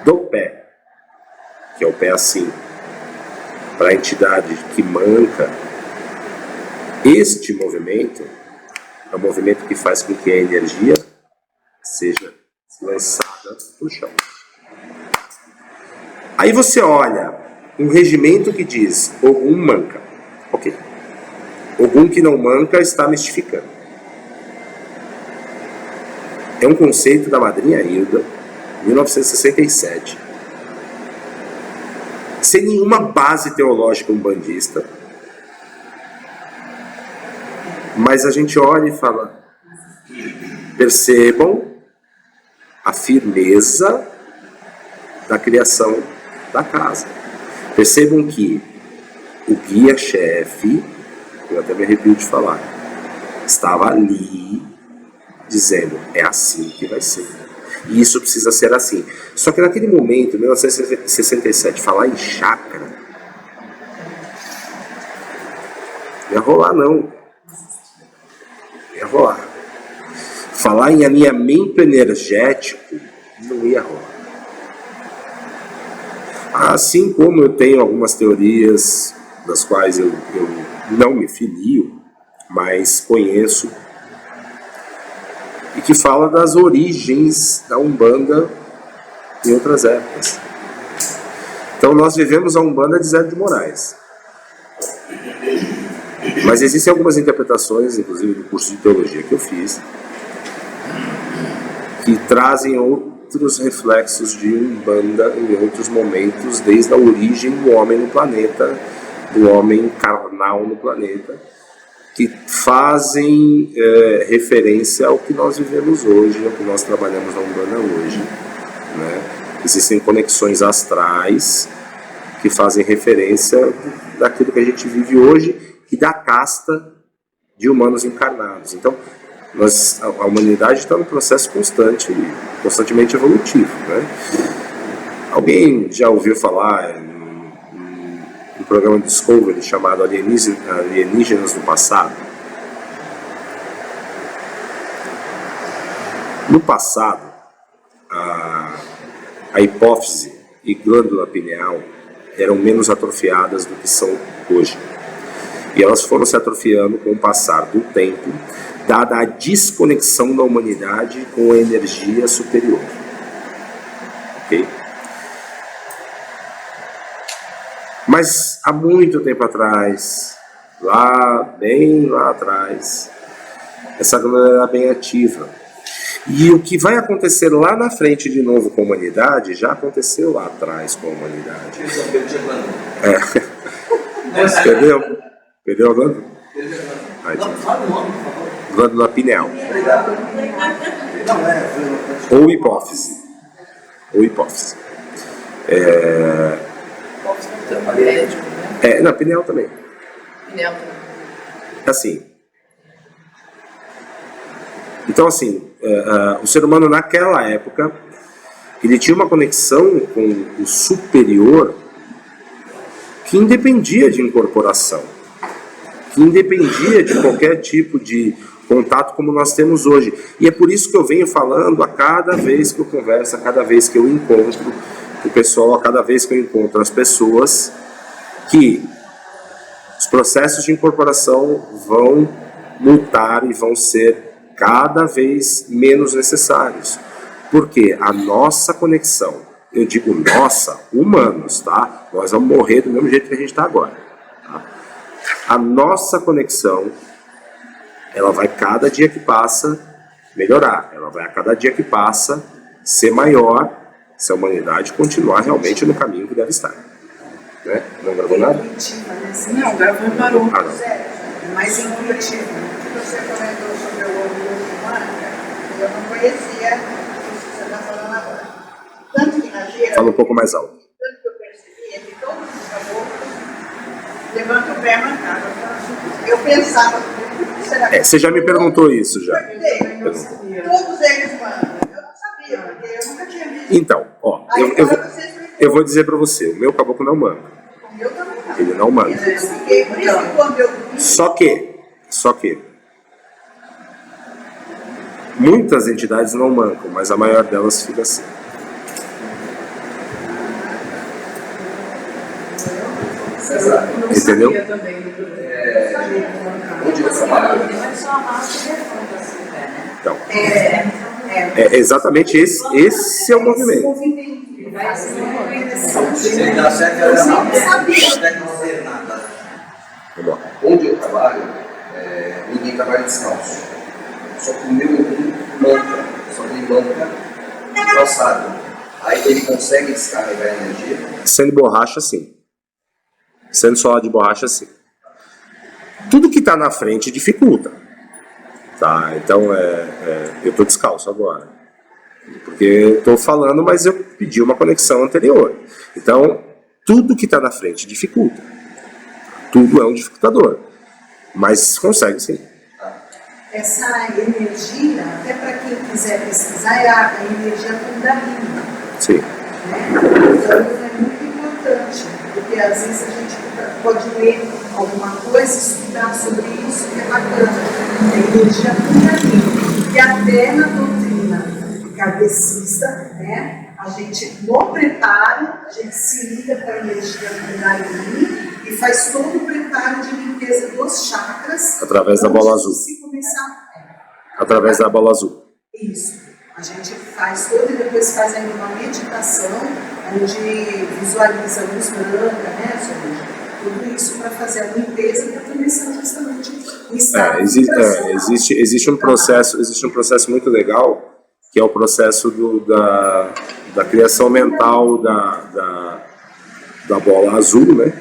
do pé, que é o pé assim, para a entidade que manca, este movimento é o movimento que faz com que a energia seja lançada no chão. Aí você olha um regimento que diz Ogum manca. Ok. Ogum que não manca está mistificando. É um conceito da Madrinha Hilda, 1967, sem nenhuma base teológica umbandista, mas a gente olha e fala, percebam a firmeza da criação da casa. Percebam que o guia-chefe, eu até me arrepio de falar, estava ali dizendo, é assim que vai ser. E isso precisa ser assim. Só que naquele momento, em 1967, falar em chakra, não ia rolar não. Ia rolar. Falar em alinhamento energético, não ia rolar. Assim como eu tenho algumas teorias, das quais eu não me filio, mas conheço, e que fala das origens da Umbanda em outras épocas. Então nós vivemos a Umbanda de Zé de Moraes. Mas existem algumas interpretações, inclusive do curso de teologia que eu fiz, que trazem outros reflexos de Umbanda em outros momentos, desde a origem do homem no planeta, do homem carnal no planeta, que fazem referência ao que nós vivemos hoje, ao que nós trabalhamos na Umbanda hoje, né? Existem conexões astrais que fazem referência daquilo que a gente vive hoje e da casta de humanos encarnados. Então, a humanidade está num processo constantemente evolutivo, né? Alguém já ouviu falar um programa de Discovery chamado Alienígenas do Passado? No passado, a hipófise e glândula pineal eram menos atrofiadas do que são hoje. E elas foram se atrofiando com o passar do tempo, dada a desconexão da humanidade com a energia superior. Ok? Mas há muito tempo atrás, bem lá atrás, essa glândula era bem ativa. E o que vai acontecer lá na frente de novo com a humanidade, já aconteceu lá atrás com a humanidade. Entendeu? Perdeu a glândula? Glândula pineal. Ou hipófise. Na pineal também. Assim. Então, assim, o ser humano naquela época, ele tinha uma conexão com o superior que independia de incorporação, que independia de qualquer tipo de contato como nós temos hoje. E é por isso que eu venho falando a cada vez que eu converso, a cada vez que eu encontro o pessoal, a cada vez que eu encontro as pessoas, que os processos de incorporação vão mutar e vão ser cada vez menos necessários. Porque a nossa conexão, eu digo nossa, humanos, tá? Nós vamos morrer do mesmo jeito que a gente está agora. Tá? A nossa conexão, ela vai cada dia que passa melhorar. Ela vai a cada dia que passa ser maior, se a humanidade continuar realmente no caminho que deve estar. Né? Não gravou nada? Não, gravou e parou. Ah, não. Mais intuitivo. Você comentou sobre o orgulho humano, eu não conhecia isso que você está falando agora. Tanto que na gira, Fala um pouco mais alto. tanto que eu percebi é que todos os caboclos levantam o pé marcado. Eu pensava, será que... Você já me perguntou isso, já. Todos eles mandam. Eu não sabia, porque eu nunca tinha visto. Então, ó, eu vou dizer pra você, o meu caboclo não manda. O meu também não. Ele não manda. Por isso que quando eu vi... Só que muitas entidades não mancam, mas a maior delas fica assim. Entendeu? Onde eu trabalho? Então, é exatamente esse é o movimento. Se ele dá certo, ela não consegue não ter nada. Vamos lá. Onde eu trabalho, ninguém trabalha descalço. Só que o meu manca, só que ele manca calçado. Aí ele consegue descarregar a energia. Sendo borracha, sim. Sendo só de borracha, sim. Tudo que está na frente dificulta. Tá? Então, eu estou descalço agora. Porque eu estou falando, mas eu pedi uma conexão anterior. Então, tudo que está na frente dificulta. Tudo é um dificultador. Mas consegue, sim. Essa energia, até para quem quiser pesquisar, é a energia Kundalini. Sim. Né? Então é muito importante, porque às vezes a gente pode ler alguma coisa, estudar sobre isso, que é bacana. A energia Kundalini. E até na doutrina kardecista, né? A gente, no preparo, a gente se liga para a energia Kundalini e faz todo o preparo de limpeza dos chakras. Através da bola azul. Se começar, Através da bola azul. isso. A gente faz todo e depois faz ainda uma meditação onde visualiza a luz branca, né, Solange? Tudo isso para fazer a limpeza para começar justamente o estado de vibração. Existe um processo muito legal, que é o processo da criação mental da bola azul, né?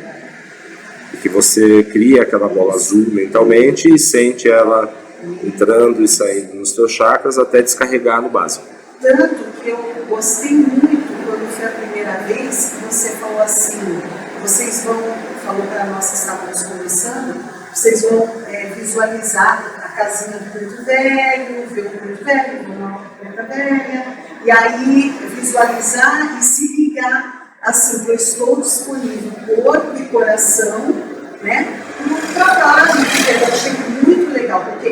Que você cria aquela bola azul mentalmente e sente ela entrando e saindo nos teus chakras até descarregar no básico. Tanto que eu gostei muito quando foi a primeira vez que você falou assim, vocês vão, falou para nós que estávamos conversando, vocês vão visualizar a casinha do preto velho, ver o preto velho, ver uma preta velha, e aí visualizar e se ligar assim, eu estou disponível corpo e coração, né, no trabalho, que eu achei muito legal, porque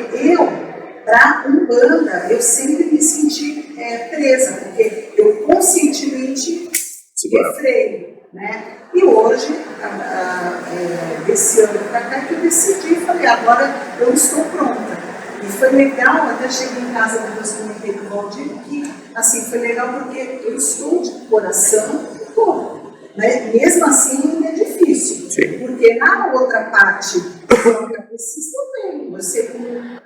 para Umbanda, eu sempre me senti presa, porque eu conscientemente Segurava. freio, né? E hoje, desse ano para cá, que eu decidi, falei, agora eu estou pronta. E foi legal, até cheguei em casa, depois comentei com o Valdir, que assim, foi legal porque eu estou de coração e corpo. Né? Mesmo assim, ainda é difícil. Sim. Porque na outra parte do progressista também, você como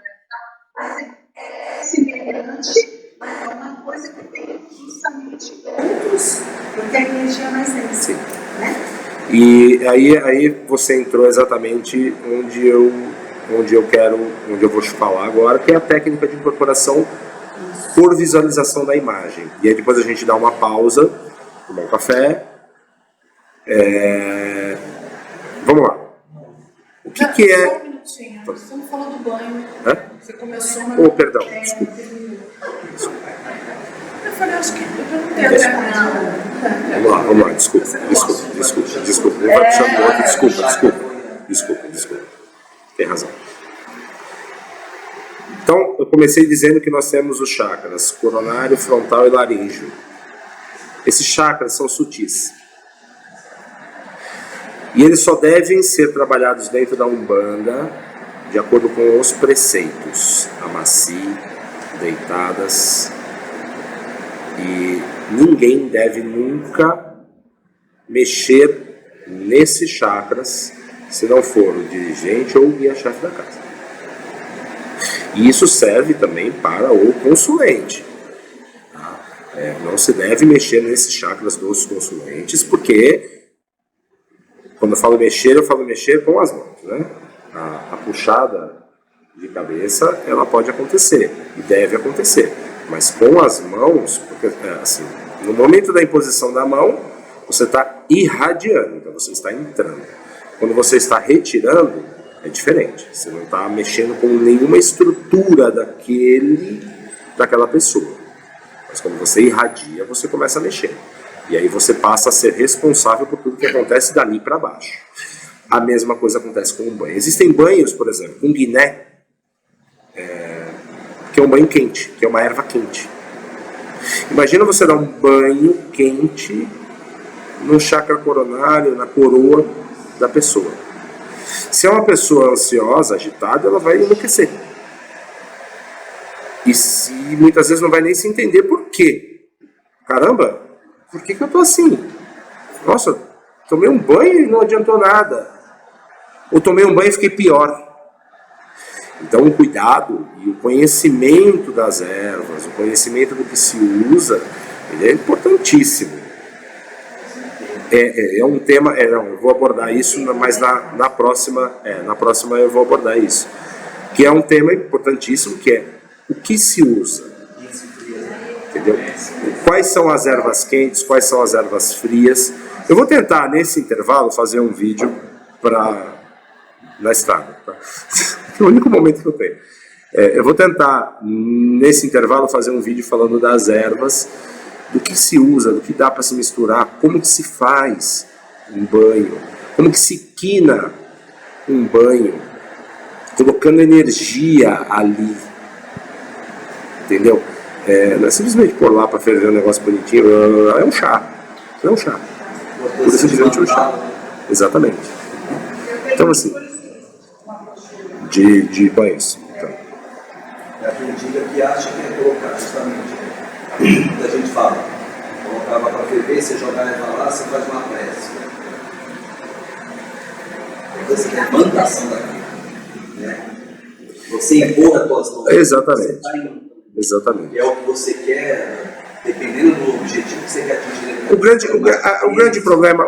semelhante, é uma coisa que tem justamente pontos, porque a energia é mais densa. Né? E aí você entrou exatamente onde eu vou te falar agora, que é a técnica de incorporação por visualização da imagem. E aí depois a gente dá uma pausa, tomar um café. Vamos lá. O que é... Só um minutinho, você não falou do banho. Hã? Você começou, mas... Oh, perdão, desculpa. Eu falei, acho que eu perguntei até não. Vamos lá, desculpa. Um vai puxando o outro, desculpa. Tem razão. Então, eu comecei dizendo que nós temos os chakras coronário, frontal e laríngeo. Esses chakras são sutis. E eles só devem ser trabalhados dentro da Umbanda de acordo com os preceitos. Amaci, deitadas. E ninguém deve nunca mexer nesses chakras se não for o dirigente ou o guia-chefe da casa. E isso serve também para o consulente. Tá? Não se deve mexer nesses chakras dos consulentes, porque quando eu falo mexer com as mãos. Né? A puxada de cabeça, ela pode acontecer e deve acontecer. Mas com as mãos, porque assim, no momento da imposição da mão, você está irradiando, então você está entrando. Quando você está retirando, é diferente. Você não está mexendo com nenhuma estrutura daquela pessoa. Mas quando você irradia, você começa a mexer. E aí você passa a ser responsável por tudo que acontece dali para baixo. A mesma coisa acontece com o banho. Existem banhos, por exemplo, com guiné, que é um banho quente, que é uma erva quente. Imagina você dar um banho quente no chakra coronário, na coroa da pessoa. Se é uma pessoa ansiosa, agitada, ela vai enlouquecer. E muitas vezes não vai nem se entender por quê. Caramba, por que eu tô assim? Nossa, tomei um banho e não adiantou nada. Ou tomei um banho e fiquei pior. Então o cuidado e o conhecimento das ervas, o conhecimento do que se usa, ele é importantíssimo. É um tema, eu vou abordar isso, mas na próxima eu vou abordar isso. Que é um tema importantíssimo, que é o que se usa. Entendeu? Quais são as ervas quentes, quais são as ervas frias. Eu vou tentar, nesse intervalo, fazer um vídeo na estrada. Tá? É o único momento que eu tenho. Eu vou tentar, nesse intervalo, fazer um vídeo falando das ervas, do que se usa, do que dá para se misturar, como que se faz um banho, como que se quina um banho, colocando energia ali. Entendeu? Não é simplesmente pôr lá para ferver um negócio bonitinho, é um chá. É um chá. Por isso simplesmente um chá. Exatamente. Então assim, de banhos. Então. É aquele dia que acha que é colocar, justamente. Muita gente fala, colocava para ferver, você jogar a erva lá, você faz uma prece. Você tem plantação daqui. Né? Você impor as suas mãos. Exatamente. Exatamente. É o que você quer, dependendo do objetivo que você quer atingir. O grande problema,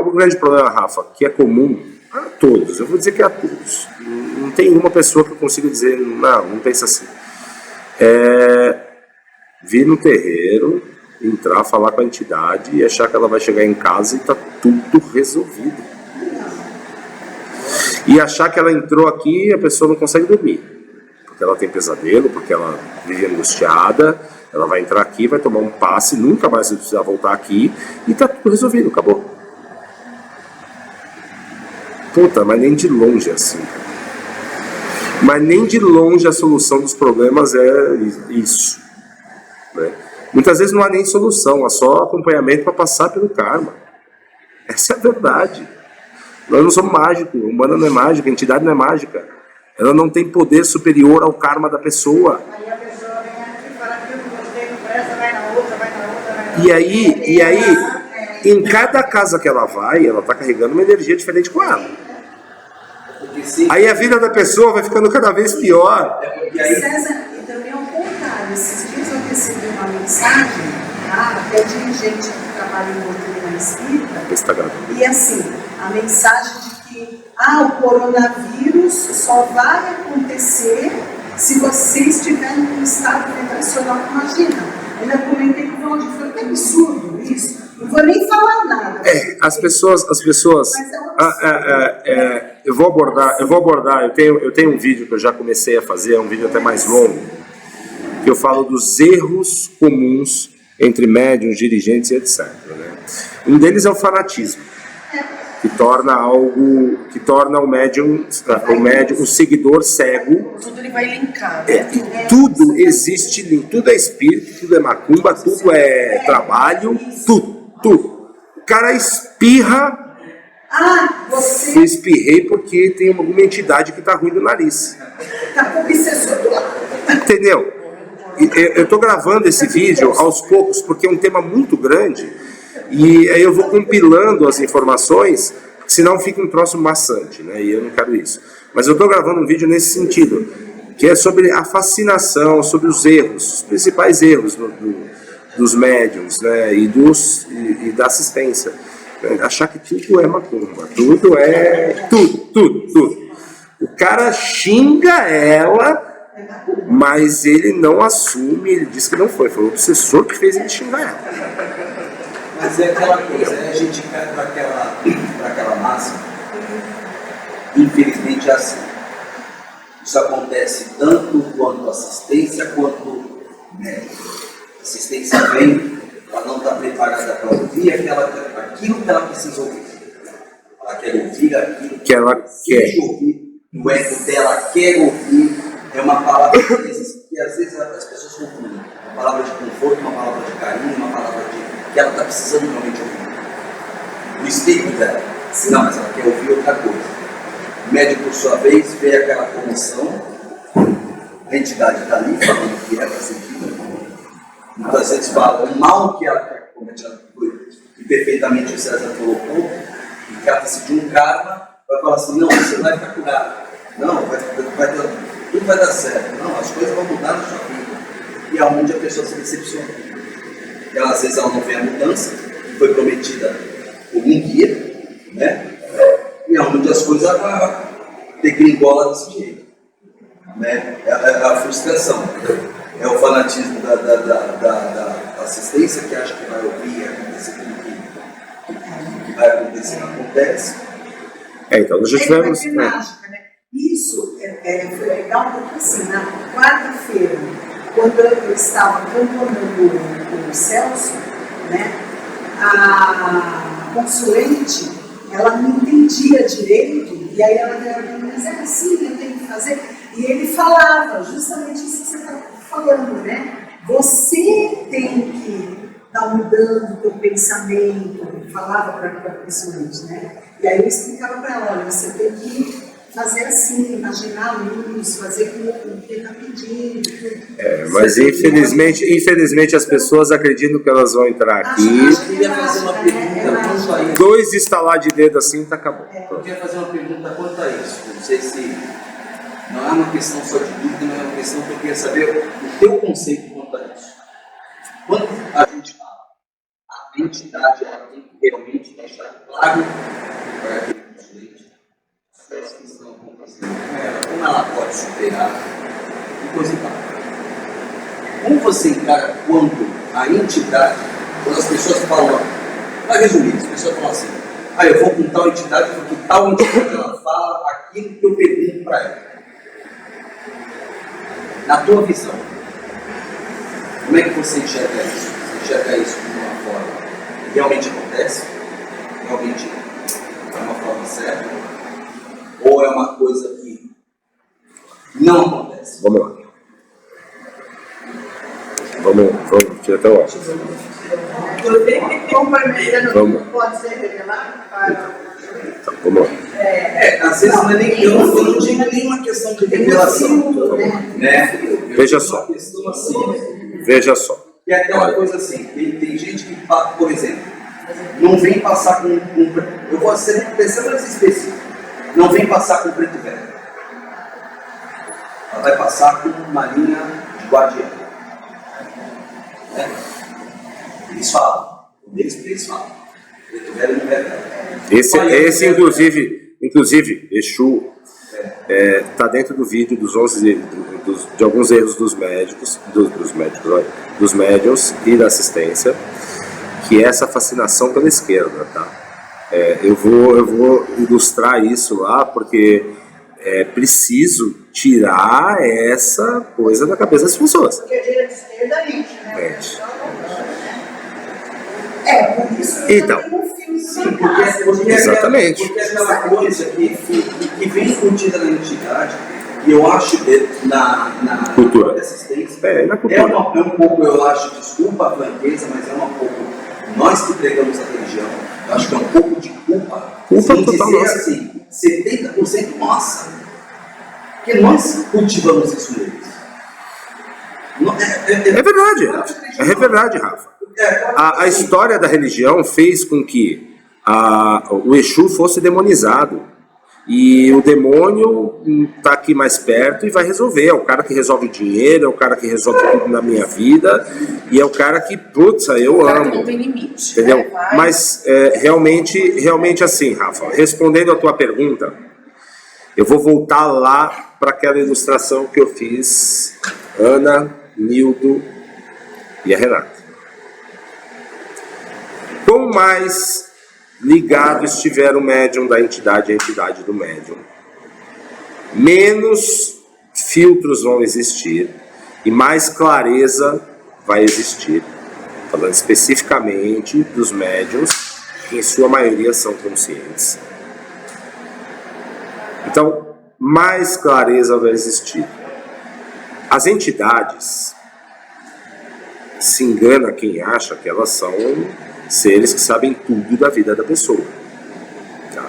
Rafa, que é comum a todos, eu vou dizer que é a todos. Não tem uma pessoa que eu consiga dizer, não pensa assim. Vir no terreiro, entrar, falar com a entidade e achar que ela vai chegar em casa e está tudo resolvido. E achar que ela entrou aqui e a pessoa não consegue dormir. Porque ela tem pesadelo, porque ela vive angustiada, ela vai entrar aqui, vai tomar um passe, nunca mais vai precisar voltar aqui e está tudo resolvido, acabou. Puta, mas nem de longe é assim. Mas nem de longe a solução dos problemas é isso. Né? Muitas vezes não há nem solução, há só acompanhamento para passar pelo karma. Essa é a verdade. Nós não somos mágicos, humana não é mágica, a entidade não é mágica. Ela não tem poder superior ao karma da pessoa. Aí a pessoa vem aqui e fala que eu não gostei, não presta, vai na outra, vai na outra, vai na outra. E aí, em cada casa que ela vai, ela está carregando uma energia diferente com ela. Porque se Aí a vida da pessoa vai ficando cada vez pior. e aí, César, e também ao contrário, esses dias eu recebi uma mensagem, tá? Até de gente que trabalha em doutrina espírita, Está gravando. e assim, a mensagem de que o coronavírus só vai acontecer se você estiver num estado vibracional. Imagina, ainda comentei com o Valdir, falei, que absurdo isso, não vou nem falar nada. As pessoas, Mas é um absurdo. eu vou abordar, eu tenho um vídeo que eu já comecei a fazer, é um vídeo até mais longo, que eu falo dos erros comuns entre médiuns, dirigentes e etc. Né? Um deles é o fanatismo, que torna o médium, o seguidor cego. Tudo ele vai linkar, né? Tudo existe, tudo é espírito, tudo é macumba, tudo é trabalho, tudo. O cara espirra. Você Eu espirrei porque tem alguma entidade que tá ruim do nariz. está com obsessor do lado. Entendeu? Eu tô gravando esse vídeo aos poucos porque é um tema muito grande e aí eu vou compilando as informações, senão fica um troço maçante, né? E eu não quero isso. Mas eu tô gravando um vídeo nesse sentido, que é sobre a fascinação, sobre os erros, os principais erros dos médiums, né? E da assistência. Achar que tudo é macumba, tudo é tudo. O cara xinga ela, mas ele não assume, ele diz que não foi o obsessor que fez ele xingar ela. mas é aquela coisa, né? A gente cai para aquela máxima. Infelizmente é assim. Isso acontece tanto quanto assistência, quanto médico. Assistência vem, ela não está preparada para ouvir aquilo que ela precisa ouvir. Ela quer ouvir aquilo Que ela quer. ouvir. O eco dela quer ouvir. É uma palavra que às vezes as pessoas confundem. Uma palavra de conforto, uma palavra de carinho, uma palavra que ela está precisando realmente ouvir. O espírito dela. Não, mas ela quer ouvir outra coisa. O médico, por sua vez, vê aquela comoção, a entidade está ali falando que é para ser dita. Muitas vezes fala o mal que ela quer cometer, que perfeitamente o César colocou, e trata-se de um karma, vai falar assim, não, você vai ficar curado, não, tudo vai dar certo, não, as coisas vão mudar na sua vida. E aonde a pessoa se decepciona. Ela, às vezes ela não vê a mudança, que foi prometida por um guia, né? E aonde as coisas degringolam desse jeito. Né? É a frustração. É o fanatismo da assistência que acha que vai ouvir, acontecer tudo que vai acontecer, não acontece. Então nós já tivemos. Vai ter mágica, né? Isso foi legal porque assim, na quarta-feira, quando eu estava acompanhando o Celso, né, a consulente, ela não entendia direito, e aí ela falava, mas é assim que eu tenho que fazer? E ele falava justamente isso que você está falando, né? Você tem que estar mudando o teu pensamento, falava para a consulente, né? E aí eu explicava para ela, olha, você tem que fazer assim, imaginar a luz, fazer como o que está pedindo. Mas infelizmente as pessoas acreditam que elas vão entrar aqui. Eu queria fazer uma pergunta quanto a isso. 2 estalar de dedo assim, tá acabou. Eu queria fazer uma pergunta quanto a isso. Não sei se não é uma questão só de dúvida, não é uma questão que eu queria saber o teu conceito quanto a isso. Quando a gente fala, a entidade ela tem que realmente deixar claro para aquele consulente as que estão acontecendo com ela, como ela pode superar e coisa e tal. Como você encara quando a entidade, quando as pessoas falam, para resumir, as pessoas falam assim, eu vou com tal entidade porque tal entidade ela fala aquilo que eu pergunto para ela. Na tua visão, como é que você enxerga isso? Você enxerga isso de uma forma que realmente acontece? Realmente é uma forma certa? Ou é uma coisa que não acontece? Vamos lá. Vamos tirar até o óculos. Complementando, Vamos. pode ser revelado para... Tá, vamos lá. Às vezes não é nem, eu não digo nenhuma questão de revelação, né? Veja só. Uma questão assim, Veja só. que é aquela coisa assim, tem gente que, por exemplo, não vem passar com eu vou ser pensando mais específico, não vem passar com preto velho. Ela vai passar com uma linha de guardião. Né? Eles falam, eles falam. Preto velho não é velho. Esse inclusive, Exu, tá dentro do vídeo dos 11 de alguns erros dos médicos, dos médiuns e da assistência, que é essa fascinação pela esquerda, tá? Eu vou ilustrar isso lá, porque é preciso tirar essa coisa da cabeça das pessoas. Porque a direita e a esquerda mente, né? Mente. Por isso que Então. eu tenho um filme Sim, fantástico. porque Exatamente. Porque aquela coisa que vem embutida na entidade, e eu acho que na Cultura. assistência, Na cultura. é um pouco, eu acho, desculpa a franqueza, mas é um pouco, nós que pregamos a religião, eu acho que é um pouco de culpa em total dizer nossa. assim, 70% nossa, porque nós cultivamos isso neles. É verdade, Rafa. A história da religião fez com que o Exu fosse demonizado. E o demônio está aqui mais perto e vai resolver. É o cara que resolve o dinheiro, é o cara que resolve tudo na minha vida, e é o cara que, putz, eu amo. Não tem limite. Entendeu? Né? Vai. Mas realmente assim, Rafa, respondendo a tua pergunta, eu vou voltar lá para aquela ilustração que eu fiz, Ana, Nildo e a Renata. Quanto mais ligado estiver o médium da entidade à entidade do médium, menos filtros vão existir e mais clareza vai existir. Falando especificamente dos médiums, que em sua maioria são conscientes. Então, mais clareza vai existir. As entidades, se engana quem acha que elas são seres que sabem tudo da vida da pessoa. Tá?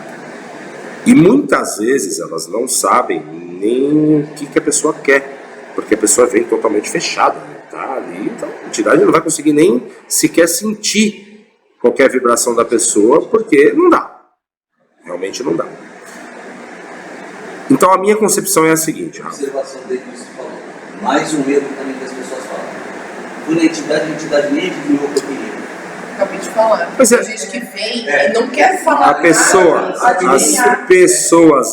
E muitas vezes elas não sabem nem o que a pessoa quer, porque a pessoa vem totalmente fechada, né? Tá ali, então a entidade não vai conseguir nem sequer sentir qualquer vibração da pessoa, porque não dá. Realmente não dá. Então a minha concepção é a seguinte, Rafa. Observação dele que você falou. Mais um erro também que as pessoas falam. Fui na entidade, a entidade nem adivinhou o que eu queria. Acabei de falar. Pois é. Tem gente que vem e não quer falar As pessoas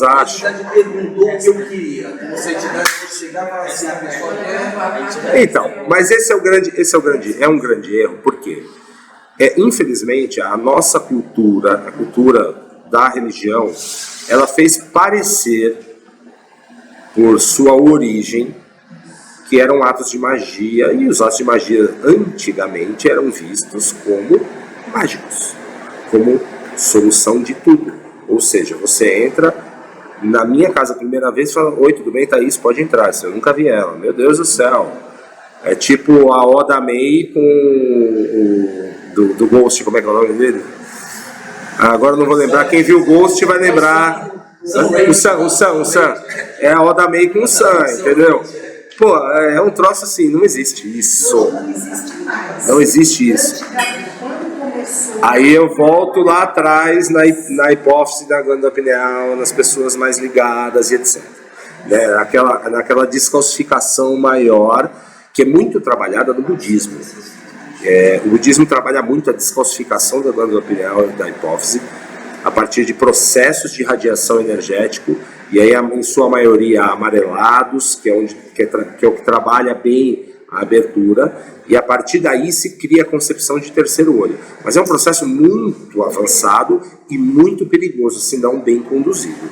A acham. entidade perguntou o que eu queria. Como se a entidade fosse chegar e falar assim, a pessoa quer. Então, mas esse é um grande erro, porque infelizmente a nossa cultura, a cultura da religião, ela fez parecer, por sua origem, que eram atos de magia, e os atos de magia antigamente eram vistos como mágicos, como solução de tudo. Ou seja, você entra na minha casa a primeira vez e fala: oi, tudo bem, Thaís? Pode entrar. Eu nunca vi ela. Meu Deus do céu. É tipo a Oda May com o do Ghost, como é que é o nome dele? Agora eu não vou lembrar. Quem viu o Ghost vai lembrar. O Sam. É a Oda May com o Sam, entendeu? Pô, é um troço assim, não existe isso. Não existe mais. Não existe isso. Antigamente, quando começou... Aí eu volto lá atrás na hipófise da glândula pineal, nas pessoas mais ligadas e etc. Né? Naquela descalcificação maior, que é muito trabalhada no budismo. O budismo trabalha muito a descalcificação da glândula pineal e da hipófise a partir de processos de radiação energético, e aí em sua maioria amarelados, que é o que trabalha bem a abertura, e a partir daí se cria a concepção de terceiro olho. Mas é um processo muito avançado e muito perigoso, se não bem conduzido,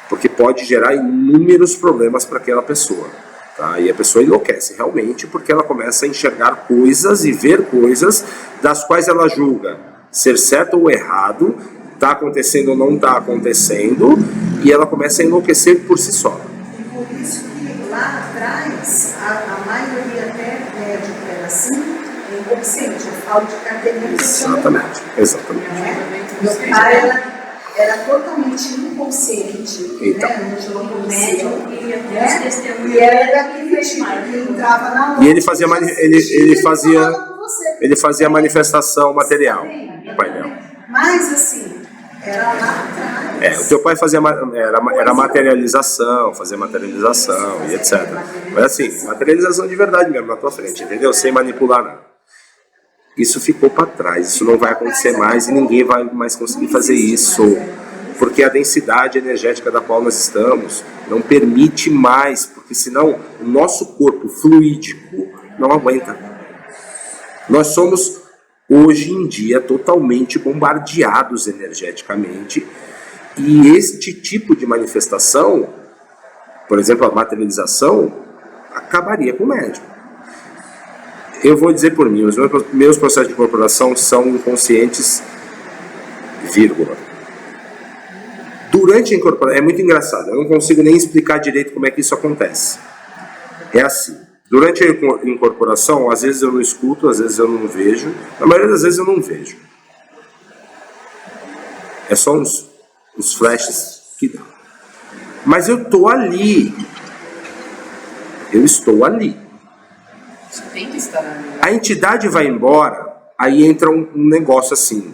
porque pode gerar inúmeros problemas para aquela pessoa. Tá? E a pessoa enlouquece realmente, porque ela começa a enxergar coisas e ver coisas das quais ela julga ser certo ou errado, está acontecendo ou não está acontecendo, e ela começa a enlouquecer por si só. E por isso que lá atrás, a maioria até médico era assim, é inconsciente. Eu falo de carteirinha profissional. Exatamente. Né? Meu pai era totalmente inconsciente, Então. né? Onde eu conhecia, Médico e até os testemunhos. e era daquele tipo que entrava na E ele fazia falava com você. ele fazia manifestação material no painel. Mas assim, era lá atrás. O teu pai fazia era materialização, fazia materialização e etc. Mas assim, materialização de verdade mesmo na tua frente, entendeu? Sem manipular nada. Isso ficou para trás, isso não vai acontecer mais e ninguém vai mais conseguir fazer isso, porque a densidade energética da qual nós estamos não permite mais, porque senão o nosso corpo fluídico não aguenta. Nós somos hoje em dia totalmente bombardeados energeticamente e este tipo de manifestação, por exemplo, a materialização, acabaria com o médium. Eu vou dizer por mim, os meus processos de incorporação são inconscientes, vírgula. Durante a incorporação, é muito engraçado, eu não consigo nem explicar direito como é que isso acontece. É assim, durante a incorporação, às vezes eu não escuto, às vezes eu não vejo, na maioria das vezes eu não vejo. É só uns flashes que dá. Mas eu estou ali. Eu estou ali. Você tem que estar ali. A entidade vai embora, aí entra um negócio assim.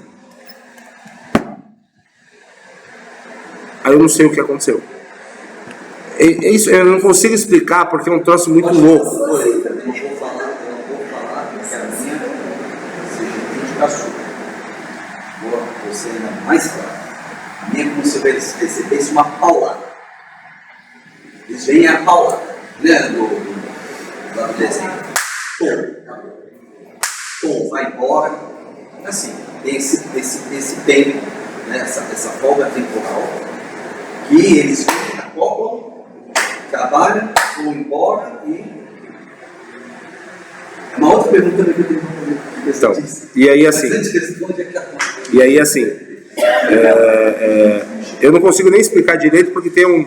Aí eu não sei o que aconteceu. Isso eu não consigo explicar porque é um troço muito louco. Eu não vou falar que a minha seja crítica sua. Vou ser ainda mais claro. A minha é como se eu recebesse uma paulada. Eles veem a paulada, né? Do desenho. Tom, vai embora. Assim, tem esse tempo, né, essa folga temporal, que eles acoplam, trabalham, vão embora e. É uma outra pergunta que eu tenho que fazer. Então, e aí assim, eu não consigo nem explicar direito porque tem um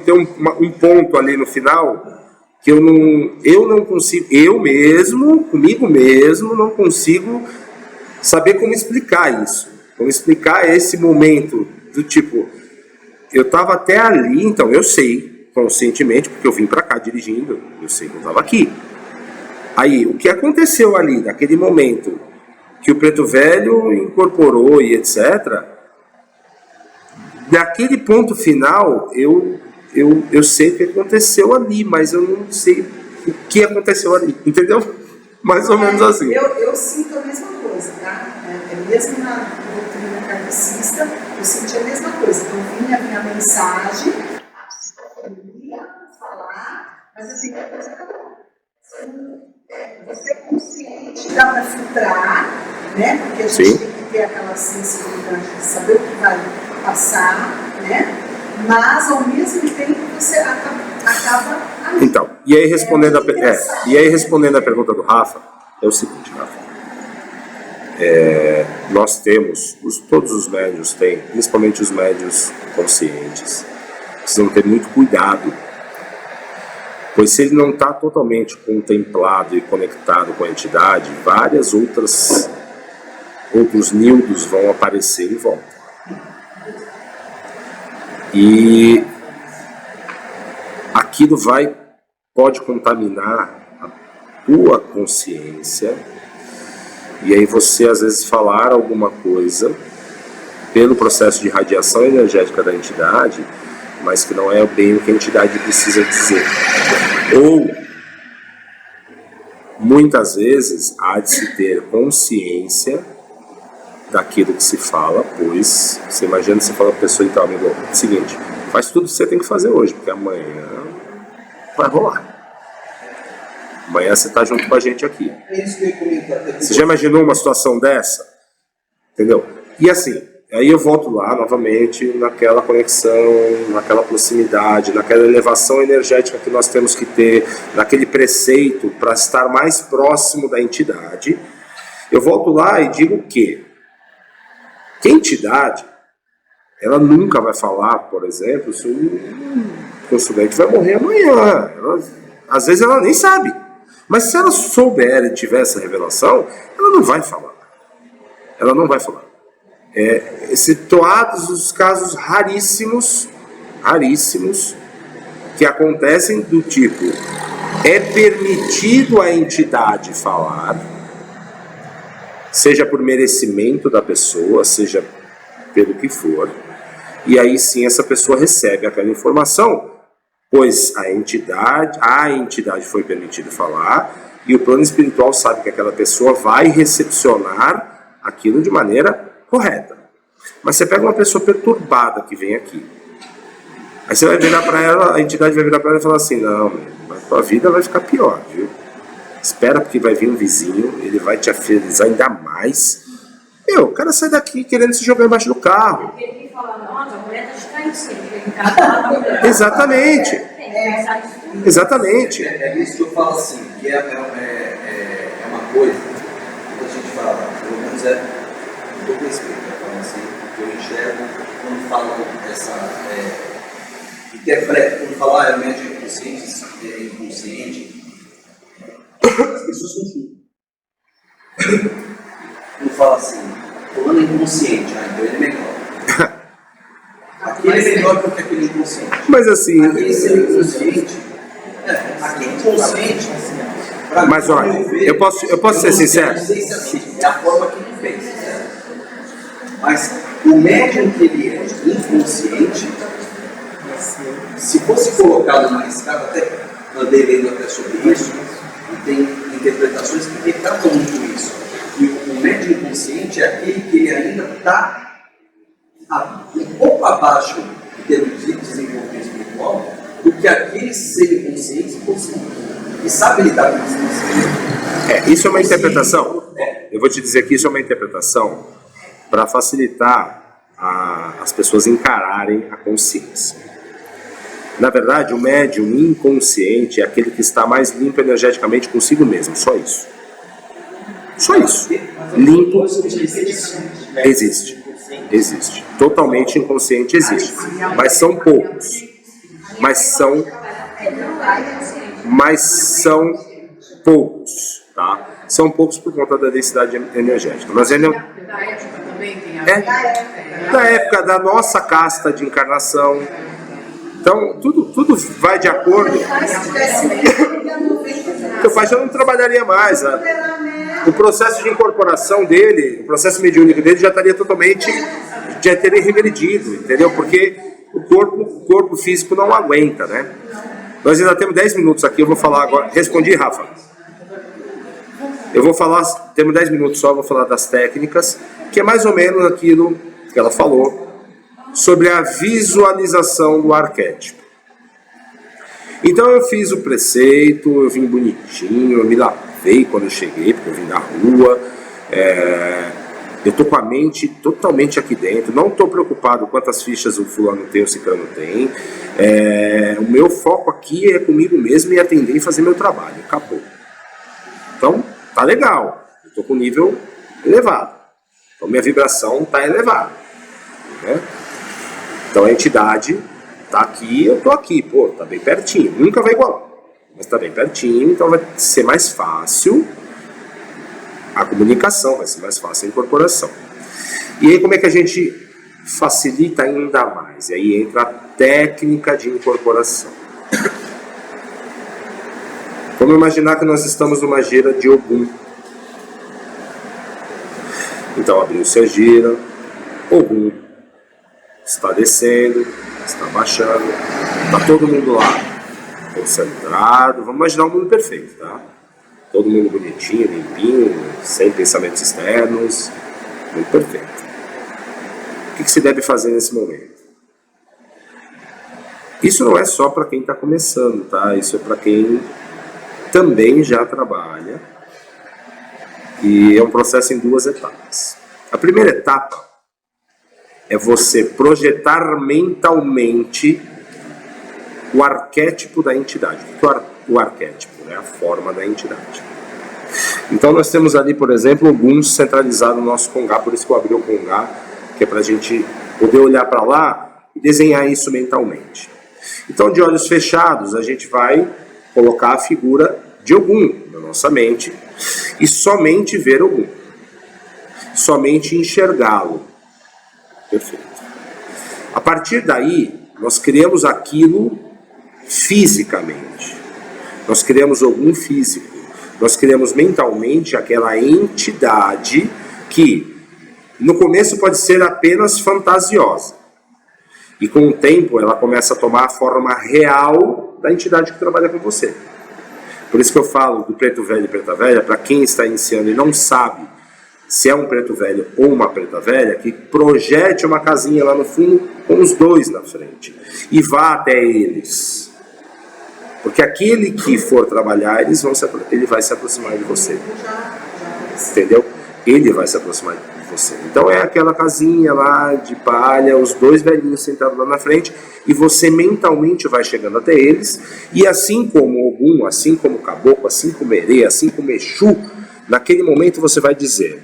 ponto ali no final que eu não consigo, eu mesmo, comigo mesmo, não consigo saber como explicar isso. Como explicar esse momento do tipo, eu estava até ali, então eu sei, conscientemente, porque eu vim para cá dirigindo, eu sei que eu estava aqui. Aí, o que aconteceu ali, naquele momento, que o Preto Velho incorporou e etc., naquele ponto final, eu sei o que aconteceu ali, mas eu não sei o que aconteceu ali, entendeu? Mais ou menos assim. Eu sinto a mesma coisa, tá? Mesmo na doutrina kardecista, eu senti a mesma coisa. Então vinha a minha mensagem, eu ia falar, mas assim, a coisa acabou. Você é consciente, dá para filtrar, né? Porque a gente tem que ter aquela sensibilidade de saber o que vai passar, né? Mas ao mesmo tempo você acaba ali. Então, e aí respondendo a pergunta do Rafa, é o seguinte, Rafa. Nós temos, todos os médiuns têm, principalmente os médiuns conscientes, precisam ter muito cuidado, pois se ele não está totalmente contemplado e conectado com a entidade, várias outros nildos vão aparecer em volta. E aquilo pode contaminar a tua consciência, e aí você às vezes falar alguma coisa pelo processo de radiação energética da entidade, mas que não é bem o que a entidade precisa dizer. Ou muitas vezes há de se ter consciência daquilo que se fala, pois você imagina, você fala para a pessoa, então, amigo, é o seguinte, faz tudo que você tem que fazer hoje, porque amanhã vai rolar. Amanhã você está junto com a gente aqui. Você já imaginou uma situação dessa? Entendeu? E assim, aí eu volto lá novamente naquela conexão, naquela proximidade, naquela elevação energética que nós temos que ter, naquele preceito para estar mais próximo da entidade. Eu volto lá e digo que a entidade, ela nunca vai falar, por exemplo, se um consulente vai morrer amanhã. Às vezes ela nem sabe. Mas se ela souber e tiver essa revelação, ela não vai falar. Ela não vai falar. Situados os casos raríssimos que acontecem do tipo: é permitido a entidade falar, seja por merecimento da pessoa, seja pelo que for, e aí sim essa pessoa recebe aquela informação, pois a entidade foi permitida falar, e o plano espiritual sabe que aquela pessoa vai recepcionar aquilo de maneira correta. Mas você pega uma pessoa perturbada que vem aqui, aí você vai virar para ela, a entidade vai virar para ela e falar assim: não, a tua vida vai ficar pior, viu? Espera, porque vai vir um vizinho, ele vai te afelizar ainda mais. O cara sai daqui querendo se jogar embaixo do carro. Ele fala, nossa, a mulher está em cima, ele está Exatamente. Exatamente. É isso que eu falo assim, que é uma coisa que a gente fala, pelo menos com todo respeito, falando assim, que eu enxergo quando falam interpreta, quando falam, é médio inconsciente, é inconsciente, as pessoas confundem. Quando fala assim, fulano é inconsciente, então ele é melhor. Aquele é melhor do que aquele inconsciente. Mas assim... Aquele ser inconsciente, aquele inconsciente, mas olha, eu posso ser sincero? Não sei se assim, é a forma que ele fez, certo? Mas o médium que ele é inconsciente, se fosse colocado numa escala, até andei lendo até sobre isso, e tem interpretações que retratam muito isso. E o médium inconsciente é aquele que ele ainda está um pouco abaixo em termos de desenvolvimento espiritual do que aquele ser consciente e sabe lidar com isso. Isso é uma interpretação. Eu vou te dizer que isso é uma interpretação para facilitar as pessoas encararem a consciência. Na verdade, o médium inconsciente é aquele que está mais limpo energeticamente consigo mesmo, só isso. Só isso. Limpo existe. Existe. Totalmente inconsciente existe. Mas são poucos. Mas são poucos, tá? São poucos por conta da densidade energética. Mas ele Da época também tem a da época da nossa casta de encarnação. Então, tudo vai de acordo. Meu pai já não trabalharia mais. O processo de incorporação dele, o processo mediúnico dele já teria regredido, entendeu? Porque o corpo físico não aguenta, né? Nós ainda temos 10 minutos aqui, eu vou falar agora. Respondi, Rafa? Eu vou falar, temos 10 minutos só, vou falar das técnicas, que é mais ou menos aquilo que ela falou, sobre a visualização do arquétipo. Então eu fiz o preceito, eu vim bonitinho, eu me lavei quando eu cheguei, porque eu vim da rua, eu estou com a mente totalmente aqui dentro, não estou preocupado quantas fichas o fulano tem ou o ciclano tem, o meu foco aqui é comigo mesmo e atender e fazer meu trabalho, acabou. Então, tá legal, eu estou com nível elevado, então minha vibração está elevada, né? Então a entidade tá aqui, eu tô aqui, pô, tá bem pertinho, nunca vai igualar, mas tá bem pertinho, então vai ser mais fácil a comunicação, vai ser mais fácil a incorporação. E aí como é que a gente facilita ainda mais? E aí entra a técnica de incorporação. Vamos imaginar que nós estamos numa gira de Ogum. Então abriu-se a gira, Ogum está descendo, está baixando, está todo mundo lá, concentrado. Vamos imaginar um mundo perfeito, tá? Todo mundo bonitinho, limpinho, sem pensamentos externos, muito perfeito. O que se deve fazer nesse momento? Isso não é só para quem está começando, tá? Isso é para quem também já trabalha. E é um processo em 2 etapas. A primeira etapa é você projetar mentalmente o arquétipo da entidade. O que é o arquétipo? É a forma da entidade. Então nós temos ali, por exemplo, alguns centralizados no nosso Congá, por isso que eu abri o Congá, que é para a gente poder olhar para lá e desenhar isso mentalmente. Então, de olhos fechados, a gente vai colocar a figura de Ogum na nossa mente e somente ver Ogum. Somente enxergá-lo. Perfeito. A partir daí, nós criamos aquilo fisicamente. Nós criamos Ogum físico. Nós criamos mentalmente aquela entidade que, no começo, pode ser apenas fantasiosa. E com o tempo, ela começa a tomar a forma real da entidade que trabalha com você. Por isso que eu falo do preto velho e preta velha, para quem está iniciando e não sabe se é um preto velho ou uma preta velha, que projete uma casinha lá no fundo com os dois na frente e vá até eles. Porque aquele que for trabalhar, ele vai se aproximar de você. Entendeu? Ele vai se aproximar de você. Então é aquela casinha lá de palha, os dois velhinhos sentados lá na frente, e você mentalmente vai chegando até eles, e assim como Ogum, assim como Caboclo, assim como Erê, assim como Exu, naquele momento você vai dizer: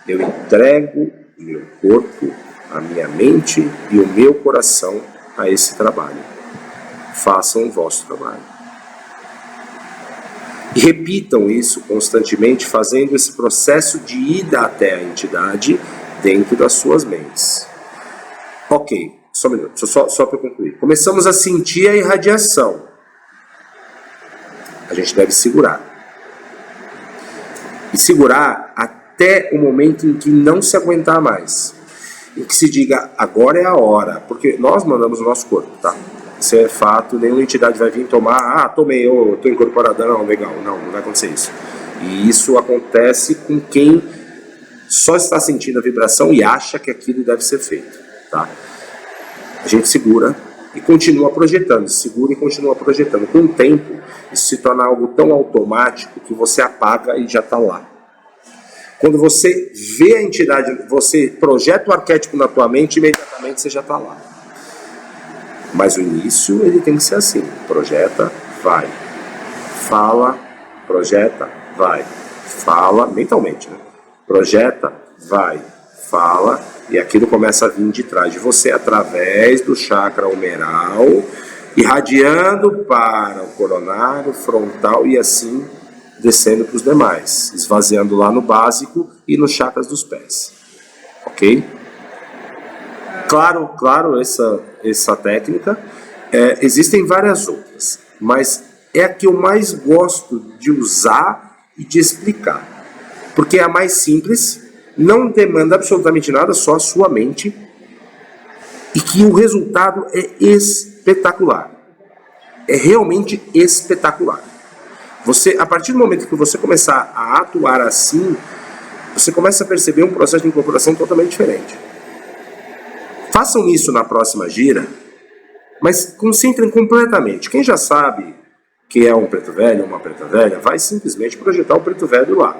eu entrego o meu corpo, a minha mente e o meu coração a esse trabalho. Façam o vosso trabalho. E repitam isso constantemente, fazendo esse processo de ida até a entidade dentro das suas mentes. Ok, só um minuto, só para concluir. Começamos a sentir a irradiação. A gente deve segurar. E segurar até o momento em que não se aguentar mais. Em que se diga, agora é a hora. Porque nós mandamos o nosso corpo, tá? Isso é fato, nenhuma entidade vai vir tomar, tomei, eu tô incorporadão, legal. Não vai acontecer isso. E isso acontece com quem só está sentindo a vibração e acha que aquilo deve ser feito, tá? A gente segura e continua projetando, segura e continua projetando. Com o tempo, isso se torna algo tão automático que você apaga e já está lá. Quando você vê a entidade, você projeta o arquétipo na tua mente, imediatamente você já está lá. Mas o início, ele tem que ser assim: projeta, vai, fala, projeta, vai, fala, mentalmente, né? Projeta, vai, fala, e aquilo começa a vir de trás de você, através do chakra humeral, irradiando para o coronário, frontal, e assim descendo para os demais, esvaziando lá no básico e nos chakras dos pés. Ok? Claro, essa técnica. Existem várias outras, mas é a que eu mais gosto de usar e de explicar. Porque é a mais simples, não demanda absolutamente nada, só a sua mente, e que o resultado é espetacular. É realmente espetacular. Você, a partir do momento que você começar a atuar assim, você começa a perceber um processo de incorporação totalmente diferente. Façam isso na próxima gira, mas concentrem completamente. Quem já sabe que é um preto velho ou uma preta velha, vai simplesmente projetar o preto velho lá.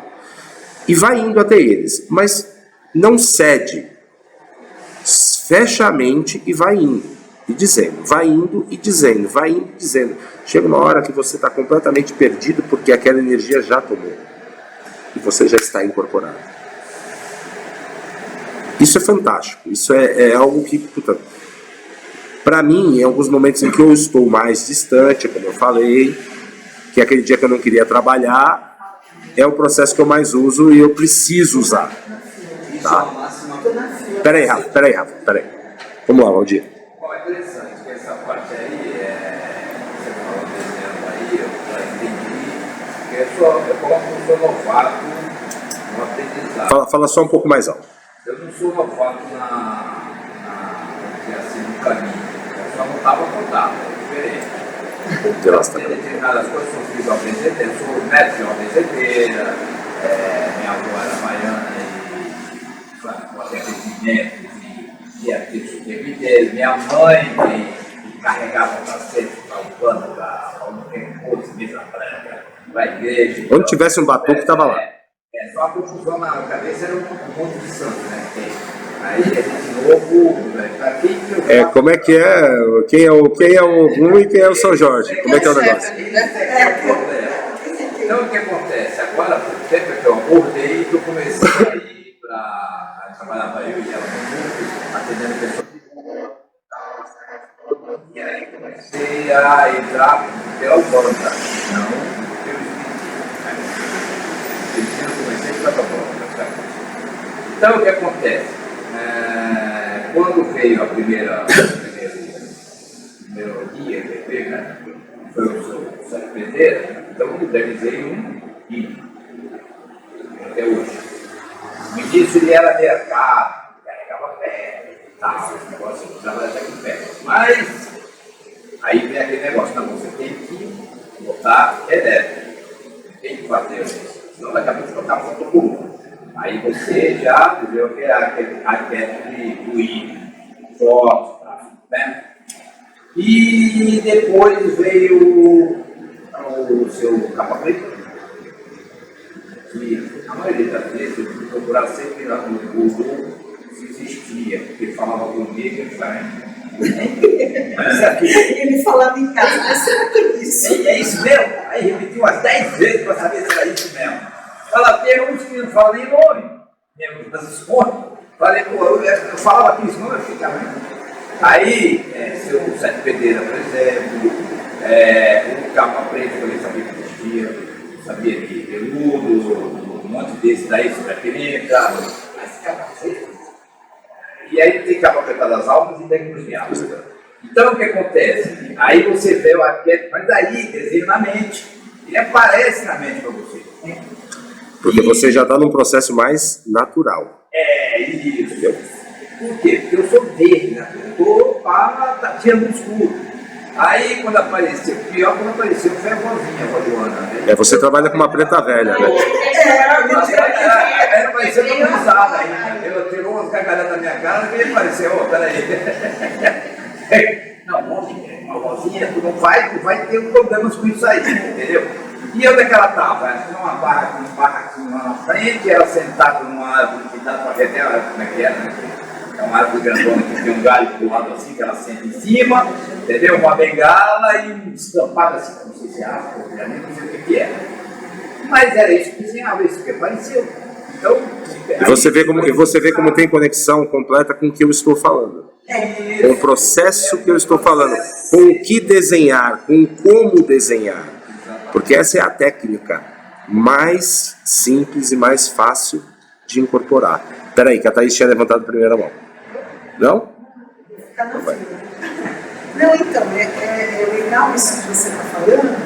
E vai indo até eles, mas não cede. Fecha a mente e vai indo. E dizendo, vai indo e dizendo, vai indo e dizendo. Chega uma hora que você está completamente perdido porque aquela energia já tomou. E você já está incorporado. Isso é fantástico. Isso é algo que, para mim, em alguns momentos em que eu estou mais distante, como eu falei, que aquele dia que eu não queria trabalhar, é o processo que eu mais uso e eu preciso usar. Tá? Peraí, Rafa. Vamos lá, Valdir. Bom, é interessante que essa parte aí, você falou desse exemplo aí, eu já entendi, que eu coloco que eu sou novato no aprendizado. Fala só um pouco mais alto. Eu não sou novato assim, no caminho, eu só não estava contado, é diferente. Tem determinadas coisas, sou filho do ABCD, sou neto de uma ABCDeira, minha avó era baiana e fazia aquecimentos e aqueles dele. Minha mãe que carregava o cacete para o pano, para onde tem coisa, mesa branca, para a igreja. Onde tivesse um batuque, estava lá. Só a confusão na cabeça era um monte de santo, né? Aí a gente novo, para quem que eu como é que é? Quem é o Ogum e quem é o São Jorge? Como é que é o negócio? Então o que acontece? Agora, por tempo que eu acordei, que eu comecei a ir para trabalhar eu e ela, atendendo pessoas. E aí comecei ia entrar pela Umbanda, não pelo Espiritismo. Eu comecei pela Umbanda. Então, o que acontece? Quando veio a primeira guia que veio, né? Foi o seu Sérgio Pereira, então eu modernizei um guia. Até hoje. No início ele era mercado, carregava pé, tal, esse negócio, trabalhava até com pé. Mas aí vem aquele negócio, não, você tem que botar elétrico, tem que fazer, senão daqui a pouco você botar fotocultura. Aí você já viu que é aquele fluido, forte, né? E depois veio o seu capa preta, que a maioria das vezes eu fui procurar sempre no Google se existia, porque ele falava comigo, ele falava. Ele falava em casa, mas será que é isso? É isso mesmo? Aí repetiu umas 10 vezes para saber se era isso mesmo. Fala, tem uns que não falam nem nome, mesmo das escolas. Falei, pô, eu falava aqui isso, não, eu ficava. Aí, seu Sete Pereira, por exemplo, o capa preto, eu sabia que existia, sabia que peludo, um monte desse daí, sobre a pimenta, mas capa preta. E aí tem capa preta das almas e tem cruciados. Então, o que acontece? Aí você vê o arquétipo, mas aí desenho na mente, ele aparece na mente para você. Porque você já está num processo mais natural. Isso. Por quê? Porque eu sou verde, né? Eu estou para tirando o escuro. Aí, quando apareceu, pior quando apareceu, foi a vozinha, a Joana, né? Você trabalha com uma preta velha, né? Ela pareceu tão usada ainda. Ela tirou umas gargalhadas da minha cara e apareceu, peraí. Não, uma vozinha, tu não vai ter problemas com isso aí, entendeu? E onde é que ela estava? Ela tinha uma barra aqui lá na frente, ela sentada numa árvore que dá para ver até como é que era, né? É uma árvore grandona que tem um galho do lado assim, que ela senta em cima, entendeu? Uma bengala e um estampado assim, não sei se é árvore, obviamente, não sei o que é. Mas era isso que desenhava, isso que apareceu. Então, e você vê como tem conexão completa com o que eu estou falando. Com o processo que eu estou falando. Com o que desenhar, com como desenhar. Porque essa é a técnica mais simples e mais fácil de incorporar. Espera aí, que a Thaís tinha levantado a primeira mão. Não? Não, então, é legal isso que você está falando,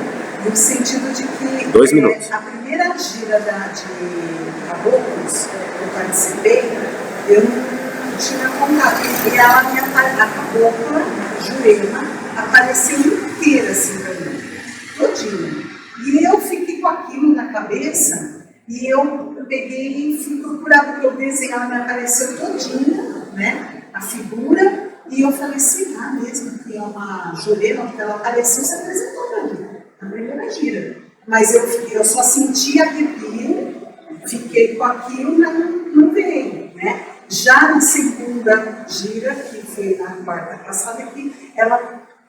no sentido de que 2 minutos. A primeira gira de caboclos que eu participei, eu não tinha contato. E ela a cabocla, Jurema, apareceu inteira assim pra mim, todinha. E eu fiquei com aquilo na cabeça e eu peguei e fui procurar, porque o desenho ela me apareceu todinha, né? A figura, e eu falei, será mesmo que é uma Jurema, porque ela apareceu e se apresentou para mim, na primeira gira. Mas eu só senti arrepio, fiquei com aquilo, não veio, né? Já na segunda gira, que foi a quarta passada, que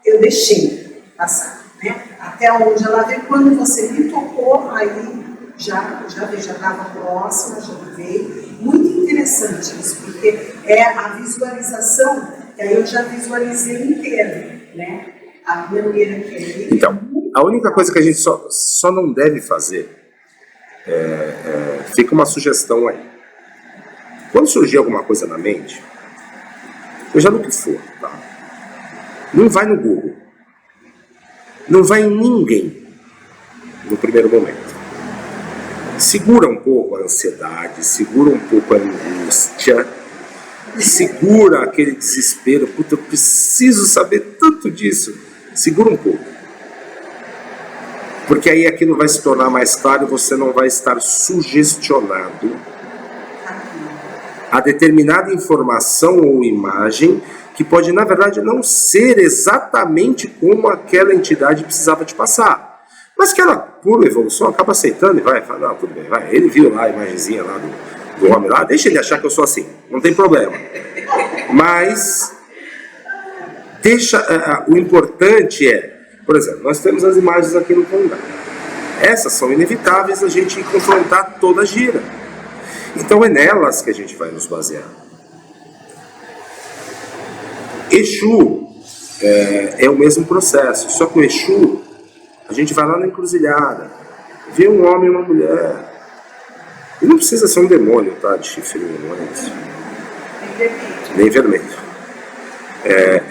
eu deixei passar, né? Até onde ela veio, quando você me tocou, aí já estava próxima, já veio. Muito interessante isso, porque é a visualização, que aí eu já visualizei inteiro, né? A maneira que é. Então, a única coisa que a gente só não deve fazer, fica uma sugestão aí. Quando surgir alguma coisa na mente, seja no que for, tá? Não vai no Google. Não vai em ninguém no primeiro momento. Segura um pouco a ansiedade, segura um pouco a angústia, segura aquele desespero. Puta, eu preciso saber tanto disso. Segura um pouco. Porque aí aquilo vai se tornar mais claro e você não vai estar sugestionado a determinada informação ou imagem que pode, na verdade, não ser exatamente como aquela entidade precisava te passar. Mas que ela, por evolução, acaba aceitando e vai falar, não, tudo bem, vai. Ele viu lá a imagenzinha lá do homem lá, deixa ele achar que eu sou assim, não tem problema. Mas, o importante por exemplo, nós temos as imagens aqui no Congá. Essas são inevitáveis a gente confrontar toda a gira. Então é nelas que a gente vai nos basear. Exu, é o mesmo processo. Só que o Exu, a gente vai lá na encruzilhada, vê um homem e uma mulher. E não precisa ser um demônio, tá? De chifre, não é isso. Nem vermelho.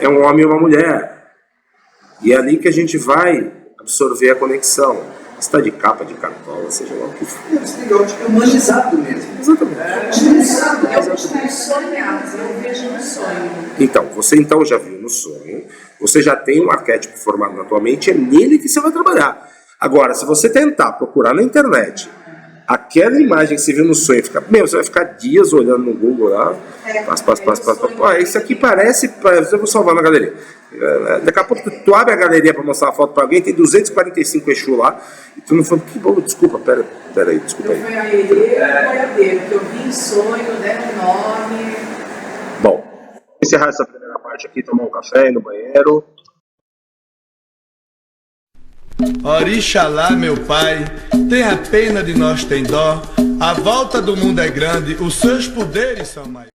É um homem e uma mulher. E é ali que a gente vai absorver a conexão. Está de capa, de cartola, seja lá o que for. É humanizado mesmo. Exatamente. Eu estou sonhada, eu vejo no sonho. Então, você então já viu no sonho, você já tem um arquétipo formado na tua mente, é nele que você vai trabalhar. Agora, se você tentar procurar na internet aquela imagem que você viu no sonho, você vai ficar dias olhando no Google lá, isso aqui parece, eu vou salvar na galeria. Daqui a pouco tu abre a galeria para mostrar a foto para alguém, tem 245 Exu lá, e tu não fala, que bom, desculpa, peraí, desculpa aí. Eu fui a ele, que eu vi em sonho, deram um nome. Bom, vou encerrar essa primeira parte aqui, tomar um café, ir no banheiro. Orixalá, meu pai, tenha pena de nós, tem dó. A volta do mundo é grande, os seus poderes são maiores.